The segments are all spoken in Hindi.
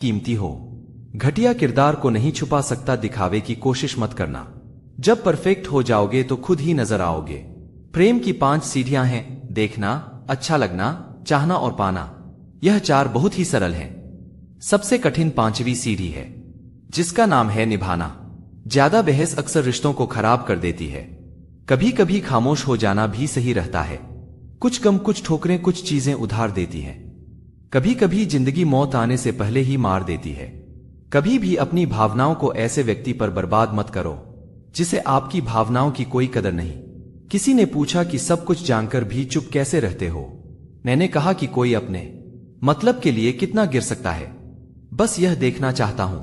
कीमती हो। घटिया किरदार को नहीं छुपा सकता, दिखावे की कोशिश मत करना। जब परफेक्ट हो जाओगे तो खुद ही नजर आओगे। प्रेम की 5 सीढ़ियां हैं: देखना, अच्छा लगना, चाहना और पाना। यह 4 बहुत ही सरल हैं। सबसे कठिन 5वीं सीढ़ी है, जिसका नाम है निभाना। ज्यादा बहस अक्सर रिश्तों को खराब कर देती है। कभी कभी खामोश हो जाना भी सही रहता है। कुछ गम, कुछ ठोकरें, कुछ चीजें उधार देती हैं। कभी कभी जिंदगी मौत आने से पहले ही मार देती है। कभी भी अपनी भावनाओं को ऐसे व्यक्ति पर बर्बाद मत करो जिसे आपकी भावनाओं की कोई कदर नहीं। किसी ने पूछा कि सब कुछ जानकर भी चुप कैसे रहते हो। मैंने कहा कि कोई अपने मतलब के लिए कितना गिर सकता है, बस यह देखना चाहता हूं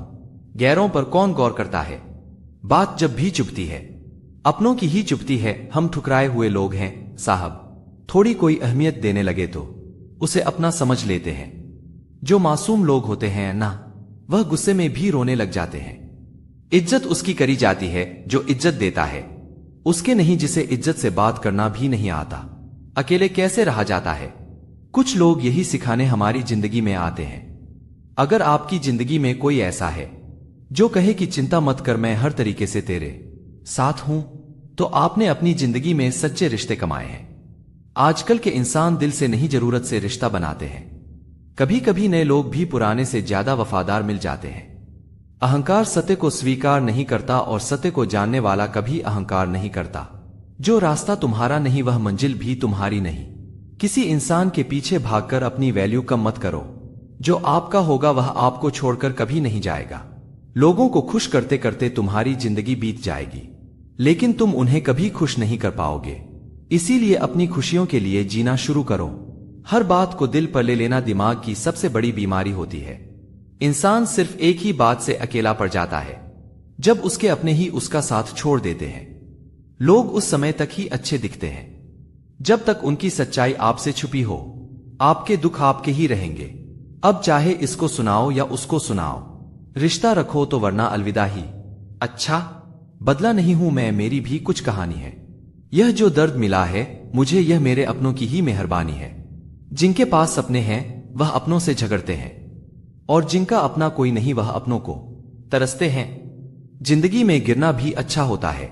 गैरों पर कौन गौर करता है। बात जब भी चुभती है, अपनों की ही चुभती है। हम ठुकराए हुए लोग हैं साहब। थोड़ी कोई अहमियत देने लगे तो उसे अपना समझ लेते हैं। जो मासूम लोग होते हैं ना, वह गुस्से में भी रोने लग जाते हैं। इज्जत उसकी करी जाती है जो इज्जत देता है, उसके नहीं जिसे इज्जत से बात करना भी नहीं आता। अकेले कैसे रहा जाता है। कुछ लोग यही सिखाने हमारी जिंदगी में आते हैं। अगर आपकी जिंदगी में कोई ऐसा है जो कहे कि चिंता मत कर, मैं हर तरीके से तेरे साथ हूं, तो आपने अपनी जिंदगी में सच्चे रिश्ते कमाए हैं। आजकल के इंसान दिल से नहीं, जरूरत से रिश्ता बनाते हैं। कभी कभी नए लोग भी पुराने से ज्यादा वफादार मिल जाते हैं। अहंकार सत्य को स्वीकार नहीं करता और सत्य को जानने वाला कभी अहंकार नहीं करता। जो रास्ता तुम्हारा नहीं वह मंजिल भी तुम्हारी नहीं। किसी इंसान के पीछे भागकर अपनी वैल्यू कम मत करो। जो आपका होगा वह आपको छोड़कर कभी नहीं जाएगा। लोगों को खुश करते करते तुम्हारी जिंदगी बीत जाएगी, लेकिन तुम उन्हें कभी खुश नहीं कर पाओगे। इसीलिए अपनी खुशियों के लिए जीना शुरू करो। हर बात को दिल पर ले लेना दिमाग की सबसे बड़ी बीमारी होती है। इंसान सिर्फ एक ही बात से अकेला पड़ जाता है, जब उसके अपने ही उसका साथ छोड़ देते हैं। लोग उस समय तक ही अच्छे दिखते हैं जब तक उनकी सच्चाई आपसे छुपी हो। आपके दुख आपके ही रहेंगे। अब चाहे इसको सुनाओ या उसको सुनाओ, रिश्ता रखो तो वरना अलविदा ही। अच्छा, बदला नहीं हूं मैं, मेरी भी कुछ कहानी है। यह जो दर्द मिला है मुझे, यह मेरे अपनों की ही मेहरबानी है। जिनके पास अपने हैं वह अपनों से झगड़ते हैं, और जिनका अपना कोई नहीं वह अपनों को तरसते हैं। जिंदगी में गिरना भी अच्छा होता है,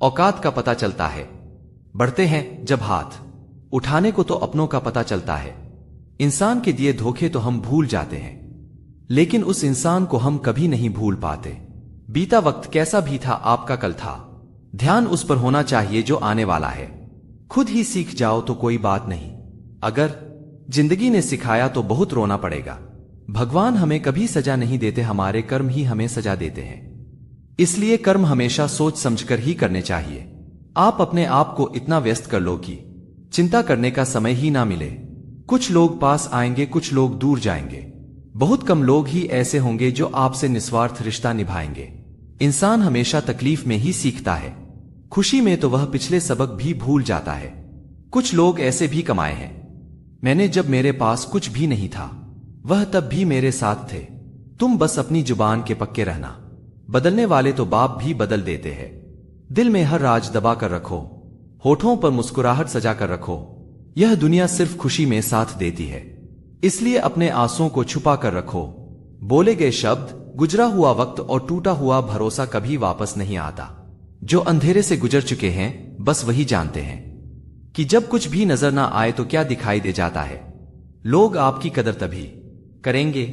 औकात का पता चलता है। बढ़ते हैं जब हाथ उठाने को तो अपनों का पता चलता है। इंसान के दिए धोखे तो हम भूल जाते हैं, लेकिन उस इंसान को हम कभी नहीं भूल पाते। बीता वक्त कैसा भी था, आपका कल था। ध्यान उस पर होना चाहिए जो आने वाला है। खुद ही सीख जाओ तो कोई बात नहीं, अगर जिंदगी ने सिखाया तो बहुत रोना पड़ेगा। भगवान हमें कभी सजा नहीं देते, हमारे कर्म ही हमें सजा देते हैं। इसलिए कर्म हमेशा सोच समझकर ही करने चाहिए। आप अपने आप को इतना व्यस्त कर लो कि चिंता करने का समय ही ना मिले। कुछ लोग पास आएंगे, कुछ लोग दूर जाएंगे। बहुत कम लोग ही ऐसे होंगे जो आपसे निस्वार्थ रिश्ता निभाएंगे। इंसान हमेशा तकलीफ में ही सीखता है, खुशी में तो वह पिछले सबक भी भूल जाता है। कुछ लोग ऐसे भी कमाए हैं, मैंने जब मेरे पास कुछ भी नहीं था वह तब भी मेरे साथ थे। तुम बस अपनी जुबान के पक्के रहना, बदलने वाले तो बाप भी बदल देते हैं। दिल में हर राज दबा कर रखो, होठों पर मुस्कुराहट सजा कर रखो। यह दुनिया सिर्फ खुशी में साथ देती है, इसलिए अपने आंसुओं को छुपा कर रखो। बोले गए शब्द, गुजरा हुआ वक्त और टूटा हुआ भरोसा कभी वापस नहीं आता। जो अंधेरे से गुजर चुके हैं बस वही जानते हैं कि जब कुछ भी नजर ना आए तो क्या दिखाई दे जाता है। लोग आपकी कदर तभी करेंगे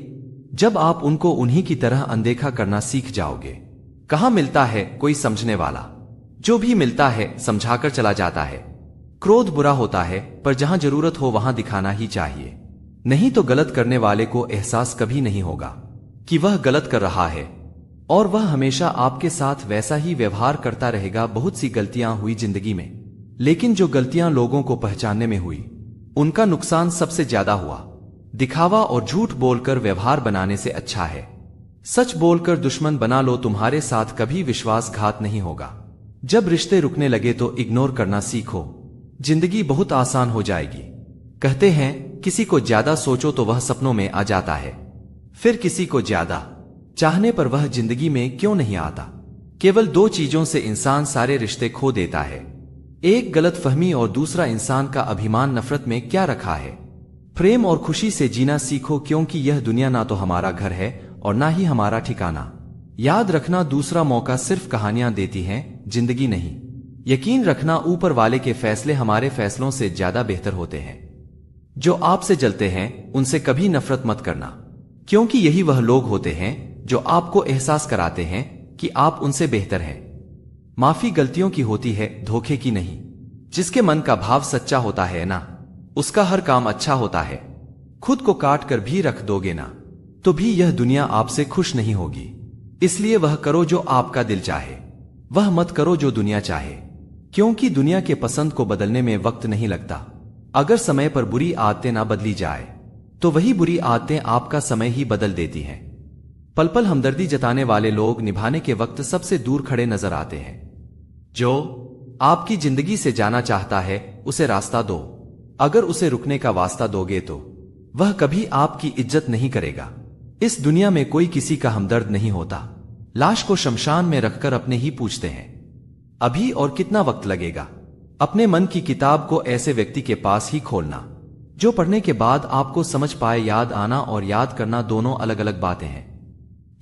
जब आप उनको उन्हीं की तरह अनदेखा करना सीख जाओगे। कहां मिलता है कोई समझने वाला, जो भी मिलता है समझाकर चला जाता है। क्रोध बुरा होता है, पर जहां जरूरत हो वहां दिखाना ही चाहिए, नहीं तो गलत करने वाले को एहसास कभी नहीं होगा कि वह गलत कर रहा है, और वह हमेशा आपके साथ वैसा ही व्यवहार करता रहेगा। बहुत सी गलतियां हुई जिंदगी में, लेकिन जो गलतियां लोगों को पहचानने में हुई उनका नुकसान सबसे ज्यादा हुआ। दिखावा और झूठ बोलकर व्यवहार बनाने से अच्छा है सच बोलकर दुश्मन बना लो, तुम्हारे साथ कभी विश्वासघात नहीं होगा। जब रिश्ते रुकने लगे तो इग्नोर करना सीखो, जिंदगी बहुत आसान हो जाएगी। कहते हैं किसी को ज्यादा सोचो तो वह सपनों में आ जाता है, फिर किसी को ज्यादा चाहने पर वह जिंदगी में क्यों नहीं आता। केवल 2 चीजों से इंसान सारे रिश्ते खो देता है, एक गलतफहमी और दूसरा इंसान का अभिमान। नफरत में क्या रखा है। प्रेम और खुशी से जीना सीखो, क्योंकि यह दुनिया ना तो हमारा घर है और ना ही हमारा ठिकाना। याद रखना, दूसरा मौका सिर्फ कहानियां देती हैं, जिंदगी नहीं। यकीन रखना, ऊपर वाले के फैसले हमारे फैसलों से ज्यादा बेहतर होते हैं। जो आपसे जलते हैं उनसे कभी नफरत मत करना, क्योंकि यही वह लोग होते हैं जो आपको एहसास कराते हैं कि आप उनसे बेहतर हैं। माफी गलतियों की होती है, धोखे की नहीं। जिसके मन का भाव सच्चा होता है ना, उसका हर काम अच्छा होता है। खुद को काट कर भी रख दोगे ना, तो भी यह दुनिया आपसे खुश नहीं होगी। इसलिए वह करो जो आपका दिल चाहे, वह मत करो जो दुनिया चाहे, क्योंकि दुनिया के पसंद को बदलने में वक्त नहीं लगता। अगर समय पर बुरी आदतें ना बदली जाए तो वही बुरी आदतें आपका समय ही बदल देती हैं। पल पल हमदर्दी जताने वाले लोग निभाने के वक्त सबसे दूर खड़े नजर आते हैं। जो आपकी जिंदगी से जाना चाहता है उसे रास्ता दो, अगर उसे रुकने का वास्ता दोगे तो वह कभी आपकी इज्जत नहीं करेगा। इस दुनिया में कोई किसी का हमदर्द नहीं होता। लाश को शमशान में रखकर अपने ही पूछते हैं, अभी और कितना वक्त लगेगा। अपने मन की किताब को ऐसे व्यक्ति के पास ही खोलना जो पढ़ने के बाद आपको समझ पाए। याद आना और याद करना दोनों अलग अलग बातें हैं।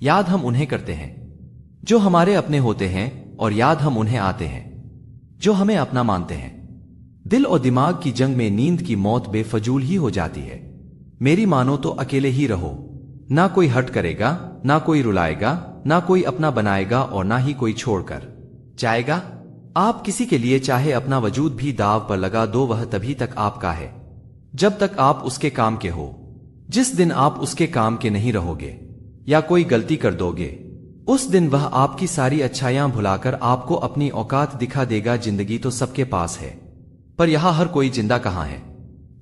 याद हम उन्हें करते हैं जो हमारे अपने होते हैं, और याद हम उन्हें आते हैं जो हमें अपना मानते हैं। दिल और दिमाग की जंग में नींद की मौत बेफजूल ही हो जाती है। मेरी मानो तो अकेले ही रहो, ना कोई हट करेगा, ना कोई रुलाएगा, ना कोई अपना बनाएगा और ना ही कोई छोड़कर जाएगा। आप किसी के लिए चाहे अपना वजूद भी दाव पर लगा दो, वह तभी तक आपका है जब तक आप उसके काम के हो। जिस दिन आप उसके काम के नहीं रहोगे या कोई गलती कर दोगे, उस दिन वह आपकी सारी अच्छाइयां भुलाकर आपको अपनी औकात दिखा देगा। जिंदगी तो सबके पास है, पर यहां हर कोई जिंदा कहां है।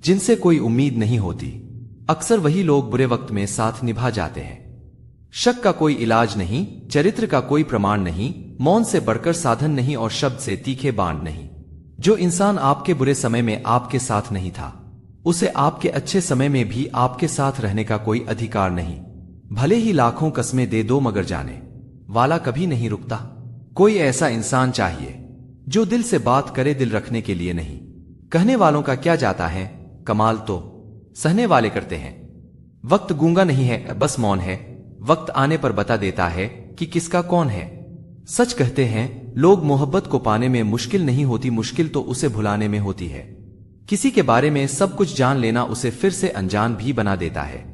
जिनसे कोई उम्मीद नहीं होती, अक्सर वही लोग बुरे वक्त में साथ निभा जाते हैं। शक का कोई इलाज नहीं, चरित्र का कोई प्रमाण नहीं, मौन से बढ़कर साधन नहीं और शब्द से तीखे बाण नहीं। जो इंसान आपके बुरे समय में आपके साथ नहीं था, उसे आपके अच्छे समय में भी आपके साथ रहने का कोई अधिकार नहीं। भले ही लाखों कस्में दे दो, मगर जाने वाला कभी नहीं रुकता। कोई ऐसा इंसान चाहिए जो दिल से बात करे, दिल रखने के लिए नहीं। कहने वालों का क्या जाता है, कमाल तो सहने वाले करते हैं। वक्त गूंगा नहीं है, बस मौन है। वक्त आने पर बता देता है कि किसका कौन है। सच कहते हैं लोग, मोहब्बत को पाने में मुश्किल नहीं होती, मुश्किल तो उसे भुलाने में होती है। किसी के बारे में सब कुछ जान लेना उसे फिर से अनजान भी बना देता है।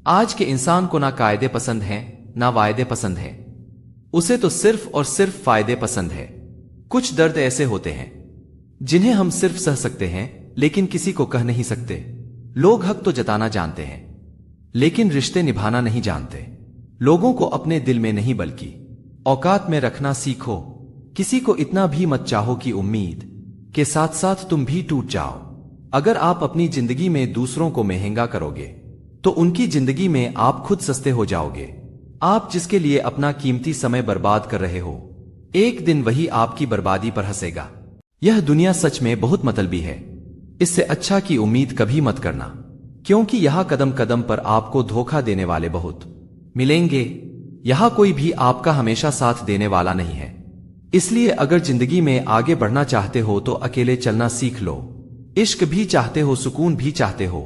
आज के इंसान को ना कायदे पसंद हैं, ना वायदे पसंद हैं, उसे तो सिर्फ और सिर्फ फायदे पसंद है। कुछ दर्द ऐसे होते हैं जिन्हें हम सिर्फ सह सकते हैं, लेकिन किसी को कह नहीं सकते। लोग हक तो जताना जानते हैं, लेकिन रिश्ते निभाना नहीं जानते। लोगों को अपने दिल में नहीं बल्कि औकात में रखना सीखो। किसी को इतना भी मत चाहो कि उम्मीद के साथ साथ तुम भी टूट जाओ। अगर आप अपनी जिंदगी में दूसरों को महंगा करोगे तो उनकी जिंदगी में आप खुद सस्ते हो जाओगे। आप जिसके लिए अपना कीमती समय बर्बाद कर रहे हो, एक दिन वही आपकी बर्बादी पर हंसेगा। यह दुनिया सच में बहुत मतलबी है। इससे अच्छा की उम्मीद कभी मत करना, क्योंकि यहां कदम कदम पर आपको धोखा देने वाले बहुत मिलेंगे। यहां कोई भी आपका हमेशा साथ देने वाला नहीं है। इसलिए अगर जिंदगी में आगे बढ़ना चाहते हो तो अकेले चलना सीख लो। इश्क भी चाहते हो, सुकून भी चाहते हो,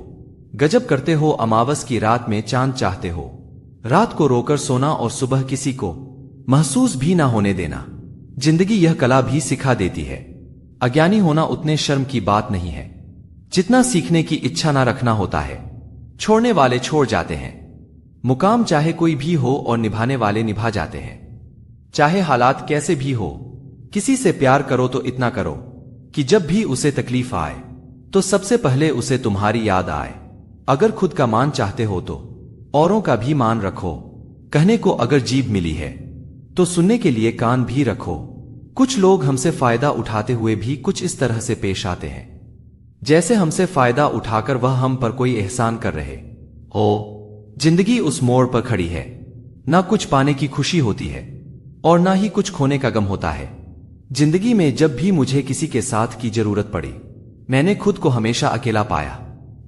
गजब करते हो, अमावस की रात में चांद चाहते हो, रात को रोकर सोना और सुबह किसी को महसूस भी ना होने देना। जिंदगी यह कला भी सिखा देती है। अज्ञानी होना उतने शर्म की बात नहीं है जितना सीखने की इच्छा ना रखना होता है। छोड़ने वाले छोड़ जाते हैं। मुकाम चाहे कोई भी हो और निभाने वाले निभा जाते हैं। चाहे हालात कैसे भी हो, किसी से प्यार करो तो इतना करो कि जब भी उसे तकलीफ आए तो सबसे पहले उसे तुम्हारी याद आए। अगर खुद का मान चाहते हो तो औरों का भी मान रखो। कहने को अगर जीभ मिली है तो सुनने के लिए कान भी रखो। कुछ लोग हमसे फायदा उठाते हुए भी कुछ इस तरह से पेश आते हैं जैसे हमसे फायदा उठाकर वह हम पर कोई एहसान कर रहे हो। जिंदगी उस मोड़ पर खड़ी है, ना कुछ पाने की खुशी होती है और ना ही कुछ खोने का गम होता है। जिंदगी में जब भी मुझे किसी के साथ की जरूरत पड़ी, मैंने खुद को हमेशा अकेला पाया।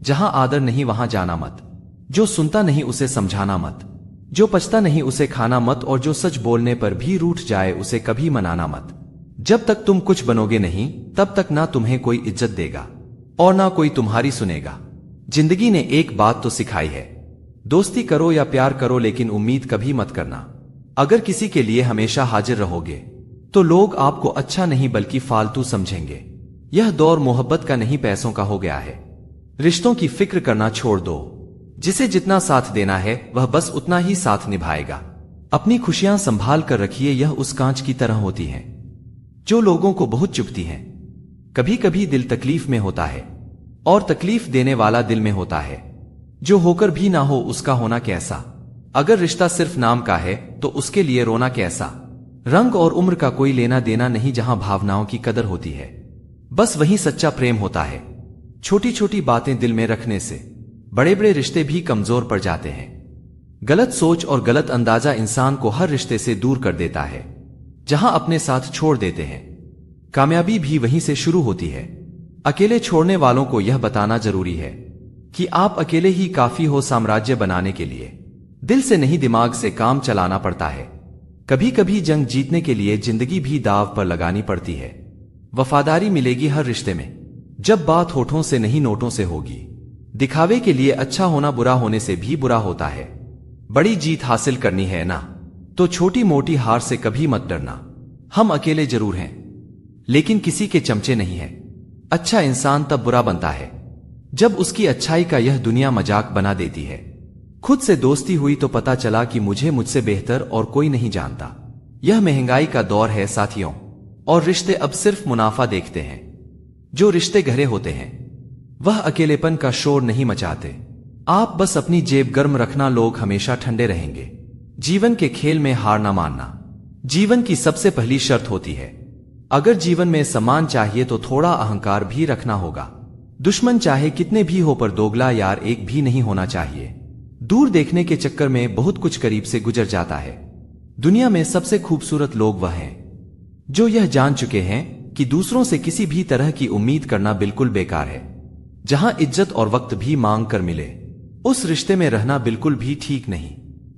जहां आदर नहीं वहां जाना मत, जो सुनता नहीं उसे समझाना मत, जो पचता नहीं उसे खाना मत, और जो सच बोलने पर भी रूठ जाए उसे कभी मनाना मत। जब तक तुम कुछ बनोगे नहीं, तब तक ना तुम्हें कोई इज्जत देगा और ना कोई तुम्हारी सुनेगा। जिंदगी ने एक बात तो सिखाई है, दोस्ती करो या प्यार करो, लेकिन उम्मीद कभी मत करना। अगर किसी के लिए हमेशा हाजिर रहोगे तो लोग आपको अच्छा नहीं बल्कि फालतू समझेंगे। यह दौर मोहब्बत का नहीं, पैसों का हो गया है। रिश्तों की फिक्र करना छोड़ दो। जिसे जितना साथ देना है वह बस उतना ही साथ निभाएगा। अपनी खुशियां संभाल कर रखिए, यह उस कांच की तरह होती हैं जो लोगों को बहुत चुभती हैं। कभी कभी दिल तकलीफ में होता है और तकलीफ देने वाला दिल में होता है। जो होकर भी ना हो उसका होना कैसा। अगर रिश्ता सिर्फ नाम का है तो उसके लिए रोना कैसा। रंग और उम्र का कोई लेना देना नहीं, जहां भावनाओं की कदर होती है बस वहीं सच्चा प्रेम होता है। छोटी छोटी बातें दिल में रखने से बड़े बड़े रिश्ते भी कमजोर पड़ जाते हैं। गलत सोच और गलत अंदाजा इंसान को हर रिश्ते से दूर कर देता है। जहां अपने साथ छोड़ देते हैं, कामयाबी भी वहीं से शुरू होती है। अकेले छोड़ने वालों को यह बताना जरूरी है कि आप अकेले ही काफी हो साम्राज्य बनाने के लिए। दिल से नहीं, दिमाग से काम चलाना पड़ता है। कभी कभी जंग जीतने के लिए जिंदगी भी दाव पर लगानी पड़ती है। वफादारी मिलेगी हर रिश्ते में जब बात होठों से नहीं नोटों से होगी। दिखावे के लिए अच्छा होना बुरा होने से भी बुरा होता है। बड़ी जीत हासिल करनी है ना तो छोटी मोटी हार से कभी मत डरना। हम अकेले जरूर हैं लेकिन किसी के चमचे नहीं हैं। अच्छा इंसान तब बुरा बनता है जब उसकी अच्छाई का यह दुनिया मजाक बना देती है। खुद से दोस्ती हुई तो पता चला कि मुझसे बेहतर और कोई नहीं जानता। यह महंगाई का दौर है साथियों, और रिश्ते अब सिर्फ मुनाफा देखते हैं। जो रिश्ते गहरे होते हैं वह अकेलेपन का शोर नहीं मचाते। आप बस अपनी जेब गर्म रखना, लोग हमेशा ठंडे रहेंगे। जीवन के खेल में हार ना मानना जीवन की सबसे पहली शर्त होती है। अगर जीवन में सम्मान चाहिए तो थोड़ा अहंकार भी रखना होगा। दुश्मन चाहे कितने भी हो पर दोगला यार एक भी नहीं होना चाहिए। दूर देखने के चक्कर में बहुत कुछ करीब से गुजर जाता है। दुनिया में सबसे खूबसूरत लोग वह हैं जो यह जान चुके हैं कि दूसरों से किसी भी तरह की उम्मीद करना बिल्कुल बेकार है। जहां इज्जत और वक्त भी मांग कर मिले उस रिश्ते में रहना बिल्कुल भी ठीक नहीं।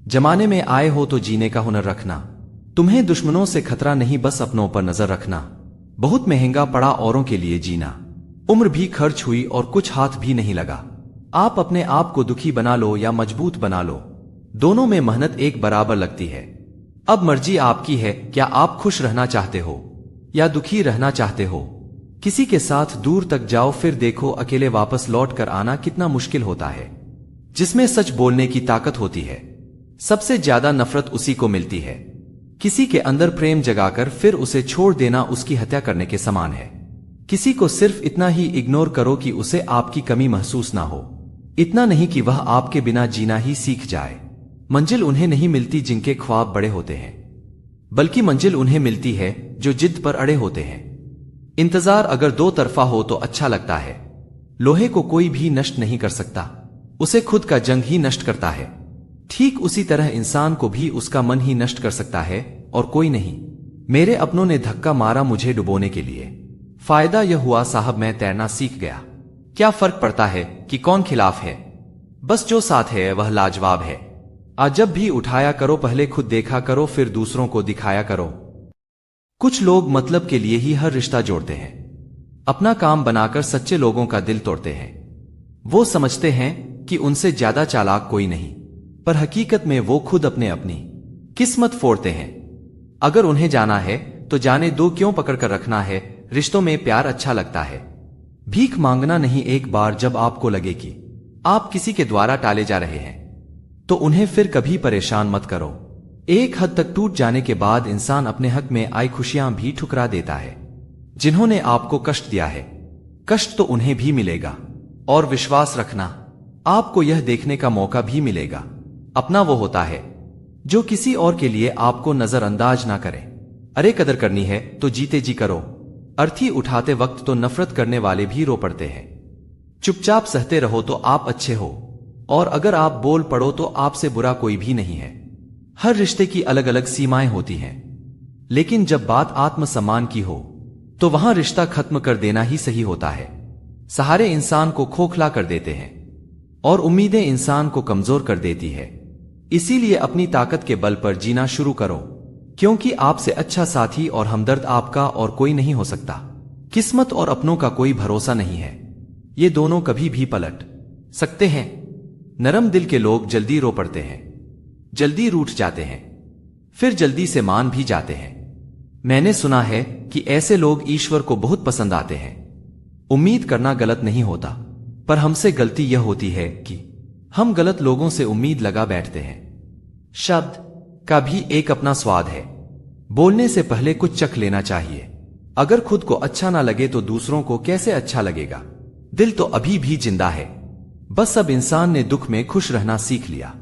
जमाने में आए हो तो जीने का हुनर रखना। तुम्हें दुश्मनों से खतरा नहीं, बस अपनों पर नजर रखना। बहुत महंगा पड़ा औरों के लिए जीना। उम्र भी खर्च हुई और कुछ हाथ भी नहीं लगा। आप अपने आप को दुखी बना लो या मजबूत बना लो, दोनों में मेहनत एक बराबर लगती है। अब मर्जी आपकी है, क्या आप खुश रहना चाहते हो या दुखी रहना चाहते हो। किसी के साथ दूर तक जाओ फिर देखो अकेले वापस लौट कर आना कितना मुश्किल होता है। जिसमें सच बोलने की ताकत होती है सबसे ज्यादा नफरत उसी को मिलती है। किसी के अंदर प्रेम जगाकर फिर उसे छोड़ देना उसकी हत्या करने के समान है। किसी को सिर्फ इतना ही इग्नोर करो कि उसे आपकी कमी महसूस ना हो, इतना नहीं कि वह आपके बिना जीना ही सीख जाए। मंजिल उन्हें नहीं मिलती जिनके ख्वाब बड़े होते हैं, बल्कि मंजिल उन्हें मिलती है जो जिद पर अड़े होते हैं। इंतजार अगर दो तरफा हो तो अच्छा लगता है। लोहे को कोई भी नष्ट नहीं कर सकता, उसे खुद का जंग ही नष्ट करता है। ठीक उसी तरह इंसान को भी उसका मन ही नष्ट कर सकता है और कोई नहीं। मेरे अपनों ने धक्का मारा मुझे डुबोने के लिए, फायदा यह हुआ साहब मैं तैरना सीख गया। क्या फर्क पड़ता है कि कौन खिलाफ है, बस जो साथ है वह लाजवाब है। आज जब भी उठाया करो पहले खुद देखा करो फिर दूसरों को दिखाया करो। कुछ लोग मतलब के लिए ही हर रिश्ता जोड़ते हैं, अपना काम बनाकर सच्चे लोगों का दिल तोड़ते हैं। वो समझते हैं कि उनसे ज्यादा चालाक कोई नहीं, पर हकीकत में वो खुद अपनी किस्मत फोड़ते हैं। अगर उन्हें जाना है तो जाने दो, क्यों पकड़ कर रखना है। रिश्तों में प्यार अच्छा लगता है, भीख मांगना नहीं। एक बार जब आपको लगे कि आप किसी के द्वारा टाले जा रहे हैं तो उन्हें फिर कभी परेशान मत करो। एक हद तक टूट जाने के बाद इंसान अपने हक में आई खुशियां भी ठुकरा देता है। जिन्होंने आपको कष्ट दिया है कष्ट तो उन्हें भी मिलेगा, और विश्वास रखना आपको यह देखने का मौका भी मिलेगा। अपना वो होता है जो किसी और के लिए आपको नजरअंदाज ना करे। अरे कदर करनी है तो जीते जी करो। अर्थी उठाते वक्त तो नफरत करने वाले भी रो पड़ते हैं। चुपचाप सहते रहो तो आप अच्छे हो, और अगर आप बोल पड़ो तो आपसे बुरा कोई भी नहीं है। हर रिश्ते की अलग अलग सीमाएं होती हैं, लेकिन जब बात आत्मसम्मान की हो तो वहां रिश्ता खत्म कर देना ही सही होता है। सहारे इंसान को खोखला कर देते हैं और उम्मीदें इंसान को कमजोर कर देती है। इसीलिए अपनी ताकत के बल पर जीना शुरू करो, क्योंकि आपसे अच्छा साथी और हमदर्द आपका और कोई नहीं हो सकता। किस्मत और अपनों का कोई भरोसा नहीं है, ये दोनों कभी भी पलट सकते हैं। नरम दिल के लोग जल्दी रो पड़ते हैं, जल्दी रूठ जाते हैं, फिर जल्दी से मान भी जाते हैं। मैंने सुना है कि ऐसे लोग ईश्वर को बहुत पसंद आते हैं। उम्मीद करना गलत नहीं होता, पर हमसे गलती यह होती है कि हम गलत लोगों से उम्मीद लगा बैठते हैं। शब्द का भी एक अपना स्वाद है। बोलने से पहले कुछ चख लेना चाहिए। अगर खुद को अच्छा ना लगे तो दूसरों को कैसे अच्छा लगेगा। दिल तो अभी भी जिंदा है, बस अब इंसान ने दुख में खुश रहना सीख लिया।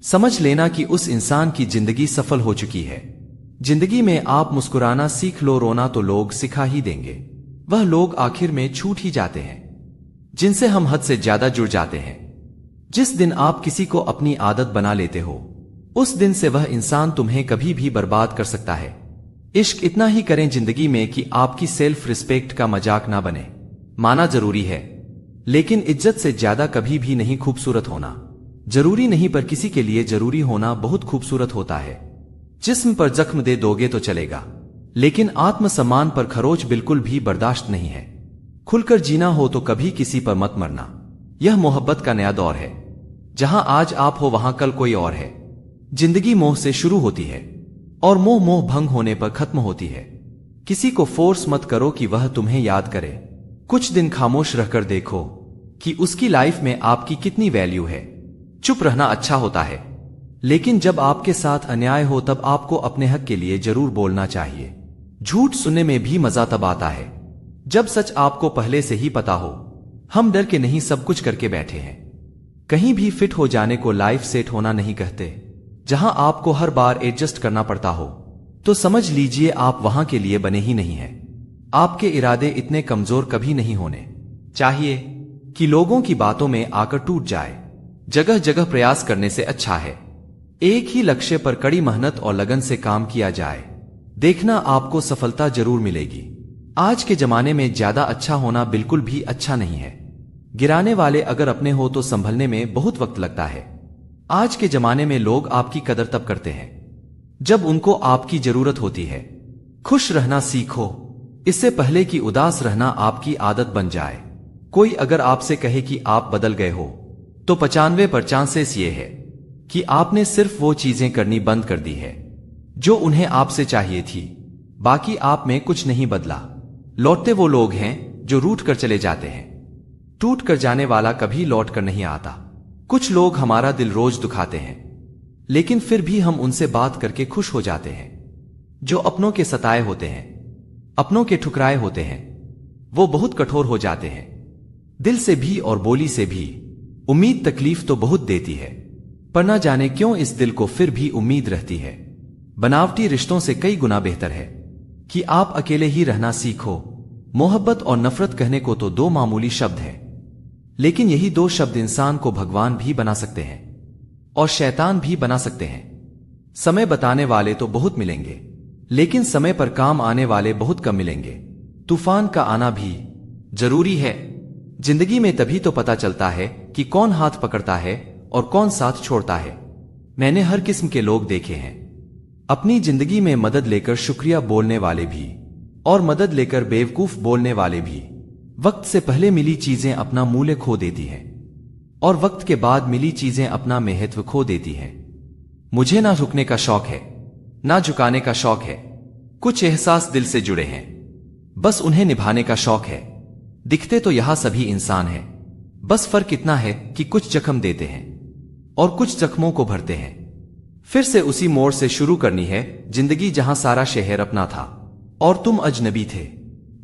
समझ लेना कि उस इंसान की जिंदगी सफल हो चुकी है। जिंदगी में आप मुस्कुराना सीख लो, रोना तो लोग सिखा ही देंगे। वह लोग आखिर में छूट ही जाते हैं जिनसे हम हद से ज्यादा जुड़ जाते हैं। जिस दिन आप किसी को अपनी आदत बना लेते हो, उस दिन से वह इंसान तुम्हें कभी भी बर्बाद कर सकता है। इश्क इतना ही करें जिंदगी में कि आपकी सेल्फ रिस्पेक्ट का मजाक ना बने। माना जरूरी है, लेकिन इज्जत से ज्यादा कभी भी नहीं। खूबसूरत होना जरूरी नहीं, पर किसी के लिए जरूरी होना बहुत खूबसूरत होता है। जिस्म पर जख्म दे दोगे तो चलेगा, लेकिन आत्मसम्मान पर खरोच बिल्कुल भी बर्दाश्त नहीं है। खुलकर जीना हो तो कभी किसी पर मत मरना। यह मोहब्बत का नया दौर है, जहां आज आप हो वहां कल कोई और है। जिंदगी मोह से शुरू होती है और मोह भंग होने पर खत्म होती है। किसी को फोर्स मत करो कि वह तुम्हें याद करे। कुछ दिन खामोश रहकर देखो कि उसकी लाइफ में आपकी कितनी वैल्यू है। चुप रहना अच्छा होता है, लेकिन जब आपके साथ अन्याय हो तब आपको अपने हक के लिए जरूर बोलना चाहिए। झूठ सुनने में भी मजा तब आता है जब सच आपको पहले से ही पता हो। हम डर के नहीं सब कुछ करके बैठे हैं। कहीं भी फिट हो जाने को लाइफ सेट होना नहीं कहते। जहां आपको हर बार एडजस्ट करना पड़ता हो तो समझ लीजिए आप वहां के लिए बने ही नहीं हैं। आपके इरादे इतने कमजोर कभी नहीं होने चाहिए कि लोगों की बातों में आकर टूट जाए। जगह जगह प्रयास करने से अच्छा है एक ही लक्ष्य पर कड़ी मेहनत और लगन से काम किया जाए। देखना आपको सफलता जरूर मिलेगी। आज के जमाने में ज्यादा अच्छा होना बिल्कुल भी अच्छा नहीं है। गिराने वाले अगर अपने हो तो संभलने में बहुत वक्त लगता है। आज के जमाने में लोग आपकी कदर तब करते हैं जब उनको आपकी जरूरत होती है। खुश रहना सीखो, इससे पहले कि उदास रहना आपकी आदत बन जाए। कोई अगर आपसे कहे कि आप बदल गए हो तो 95% चांसेस ये है कि आपने सिर्फ वो चीजें करनी बंद कर दी है जो उन्हें आपसे चाहिए थी। बाकी आप में कुछ नहीं बदला। लौटते वो लोग हैं जो रूठ कर चले जाते हैं। टूट कर जाने वाला कभी लौट कर नहीं आता। कुछ लोग हमारा दिल रोज दुखाते हैं, लेकिन फिर भी हम उनसे बात करके खुश हो जाते हैं। जो अपनों के सताए होते हैं, अपनों के ठुकराए होते हैं, वो बहुत कठोर हो जाते हैं। दिल से भी और बोली से भी। उम्मीद तकलीफ तो बहुत देती है, पर ना जाने क्यों इस दिल को फिर भी उम्मीद रहती है। बनावटी रिश्तों से कई गुना बेहतर है कि आप अकेले ही रहना सीखो। मोहब्बत और नफरत कहने को तो दो मामूली शब्द हैं, लेकिन यही दो शब्द इंसान को भगवान भी बना सकते हैं और शैतान भी बना सकते हैं। समय बताने वाले तो बहुत मिलेंगे, लेकिन समय पर काम आने वाले बहुत कम मिलेंगे। तूफान का आना भी जरूरी है। जिंदगी में तभी तो पता चलता है कि कौन हाथ पकड़ता है और कौन साथ छोड़ता है। मैंने हर किस्म के लोग देखे हैं। अपनी जिंदगी में मदद लेकर शुक्रिया बोलने वाले भी और मदद लेकर बेवकूफ बोलने वाले भी। वक्त से पहले मिली चीजें अपना मूल्य खो देती हैं और वक्त के बाद मिली चीजें अपना महत्व खो देती हैं। मुझे ना रुकने का शौक है, ना झुकाने का शौक है। कुछ एहसास दिल से जुड़े हैं, बस उन्हें निभाने का शौक है। दिखते तो यहां सभी इंसान हैं, बस फर्क इतना है कि कुछ जख्म देते हैं और कुछ जख्मों को भरते हैं। फिर से उसी मोड़ से शुरू करनी है जिंदगी जहां सारा शहर अपना था और तुम अजनबी थे।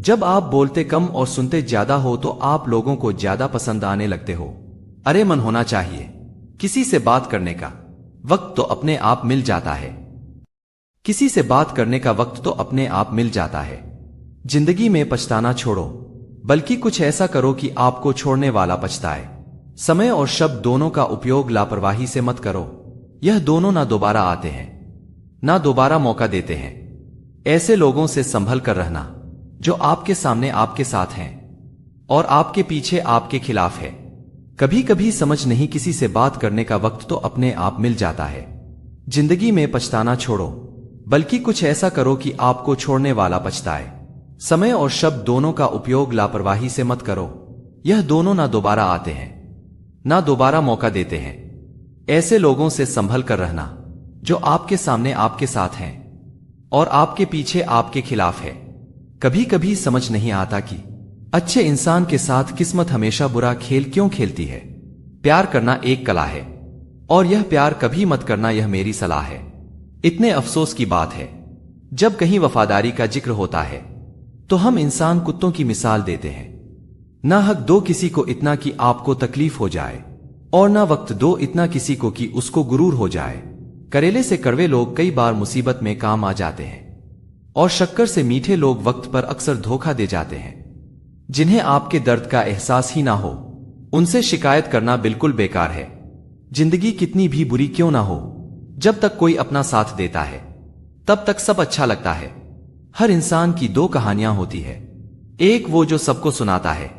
जब आप बोलते कम और सुनते ज्यादा हो तो आप लोगों को ज्यादा पसंद आने लगते हो। अरे मन होना चाहिए। किसी से बात करने का वक्त तो अपने आप मिल जाता है। किसी से बात करने का वक्त तो अपने आप मिल जाता है। जिंदगी में पछताना छोड़ो, बल्कि कुछ ऐसा करो कि आपको छोड़ने वाला पछताए। समय और शब्द दोनों का उपयोग लापरवाही से मत करो। यह दोनों ना दोबारा आते हैं, ना दोबारा मौका देते हैं। ऐसे लोगों से संभल कर रहना जो आपके सामने आपके साथ हैं और आपके पीछे आपके खिलाफ है। कभी कभी समझ नहीं, किसी से बात करने का वक्त तो अपने आप मिल जाता है। जिंदगी में पछताना छोड़ो, बल्कि कुछ ऐसा करो कि आपको छोड़ने वाला पछताए। समय और शब्द दोनों का उपयोग लापरवाही से मत करो। यह दोनों ना दोबारा आते हैं, ना दोबारा मौका देते हैं। ऐसे लोगों से संभल कर रहना जो आपके सामने आपके साथ हैं और आपके पीछे आपके खिलाफ है। कभी कभी समझ नहीं आता कि अच्छे इंसान के साथ किस्मत हमेशा बुरा खेल क्यों खेलती है। प्यार करना एक कला है और यह प्यार कभी मत करना, यह मेरी सलाह है। इतने अफसोस की बात है, जब कहीं वफादारी का जिक्र होता है तो हम इंसान कुत्तों की मिसाल देते हैं। ना हक दो किसी को इतना कि आपको तकलीफ हो जाए और ना वक्त दो इतना किसी को कि उसको गुरूर हो जाए। करेले से कड़वे लोग कई बार मुसीबत में काम आ जाते हैं और शक्कर से मीठे लोग वक्त पर अक्सर धोखा दे जाते हैं। जिन्हें आपके दर्द का एहसास ही ना हो उनसे शिकायत करना बिल्कुल बेकार है। जिंदगी कितनी भी बुरी क्यों ना हो, जब तक कोई अपना साथ देता है तब तक सब अच्छा लगता है। हर इंसान की दो कहानियां होती है, एक वो जो सबको सुनाता है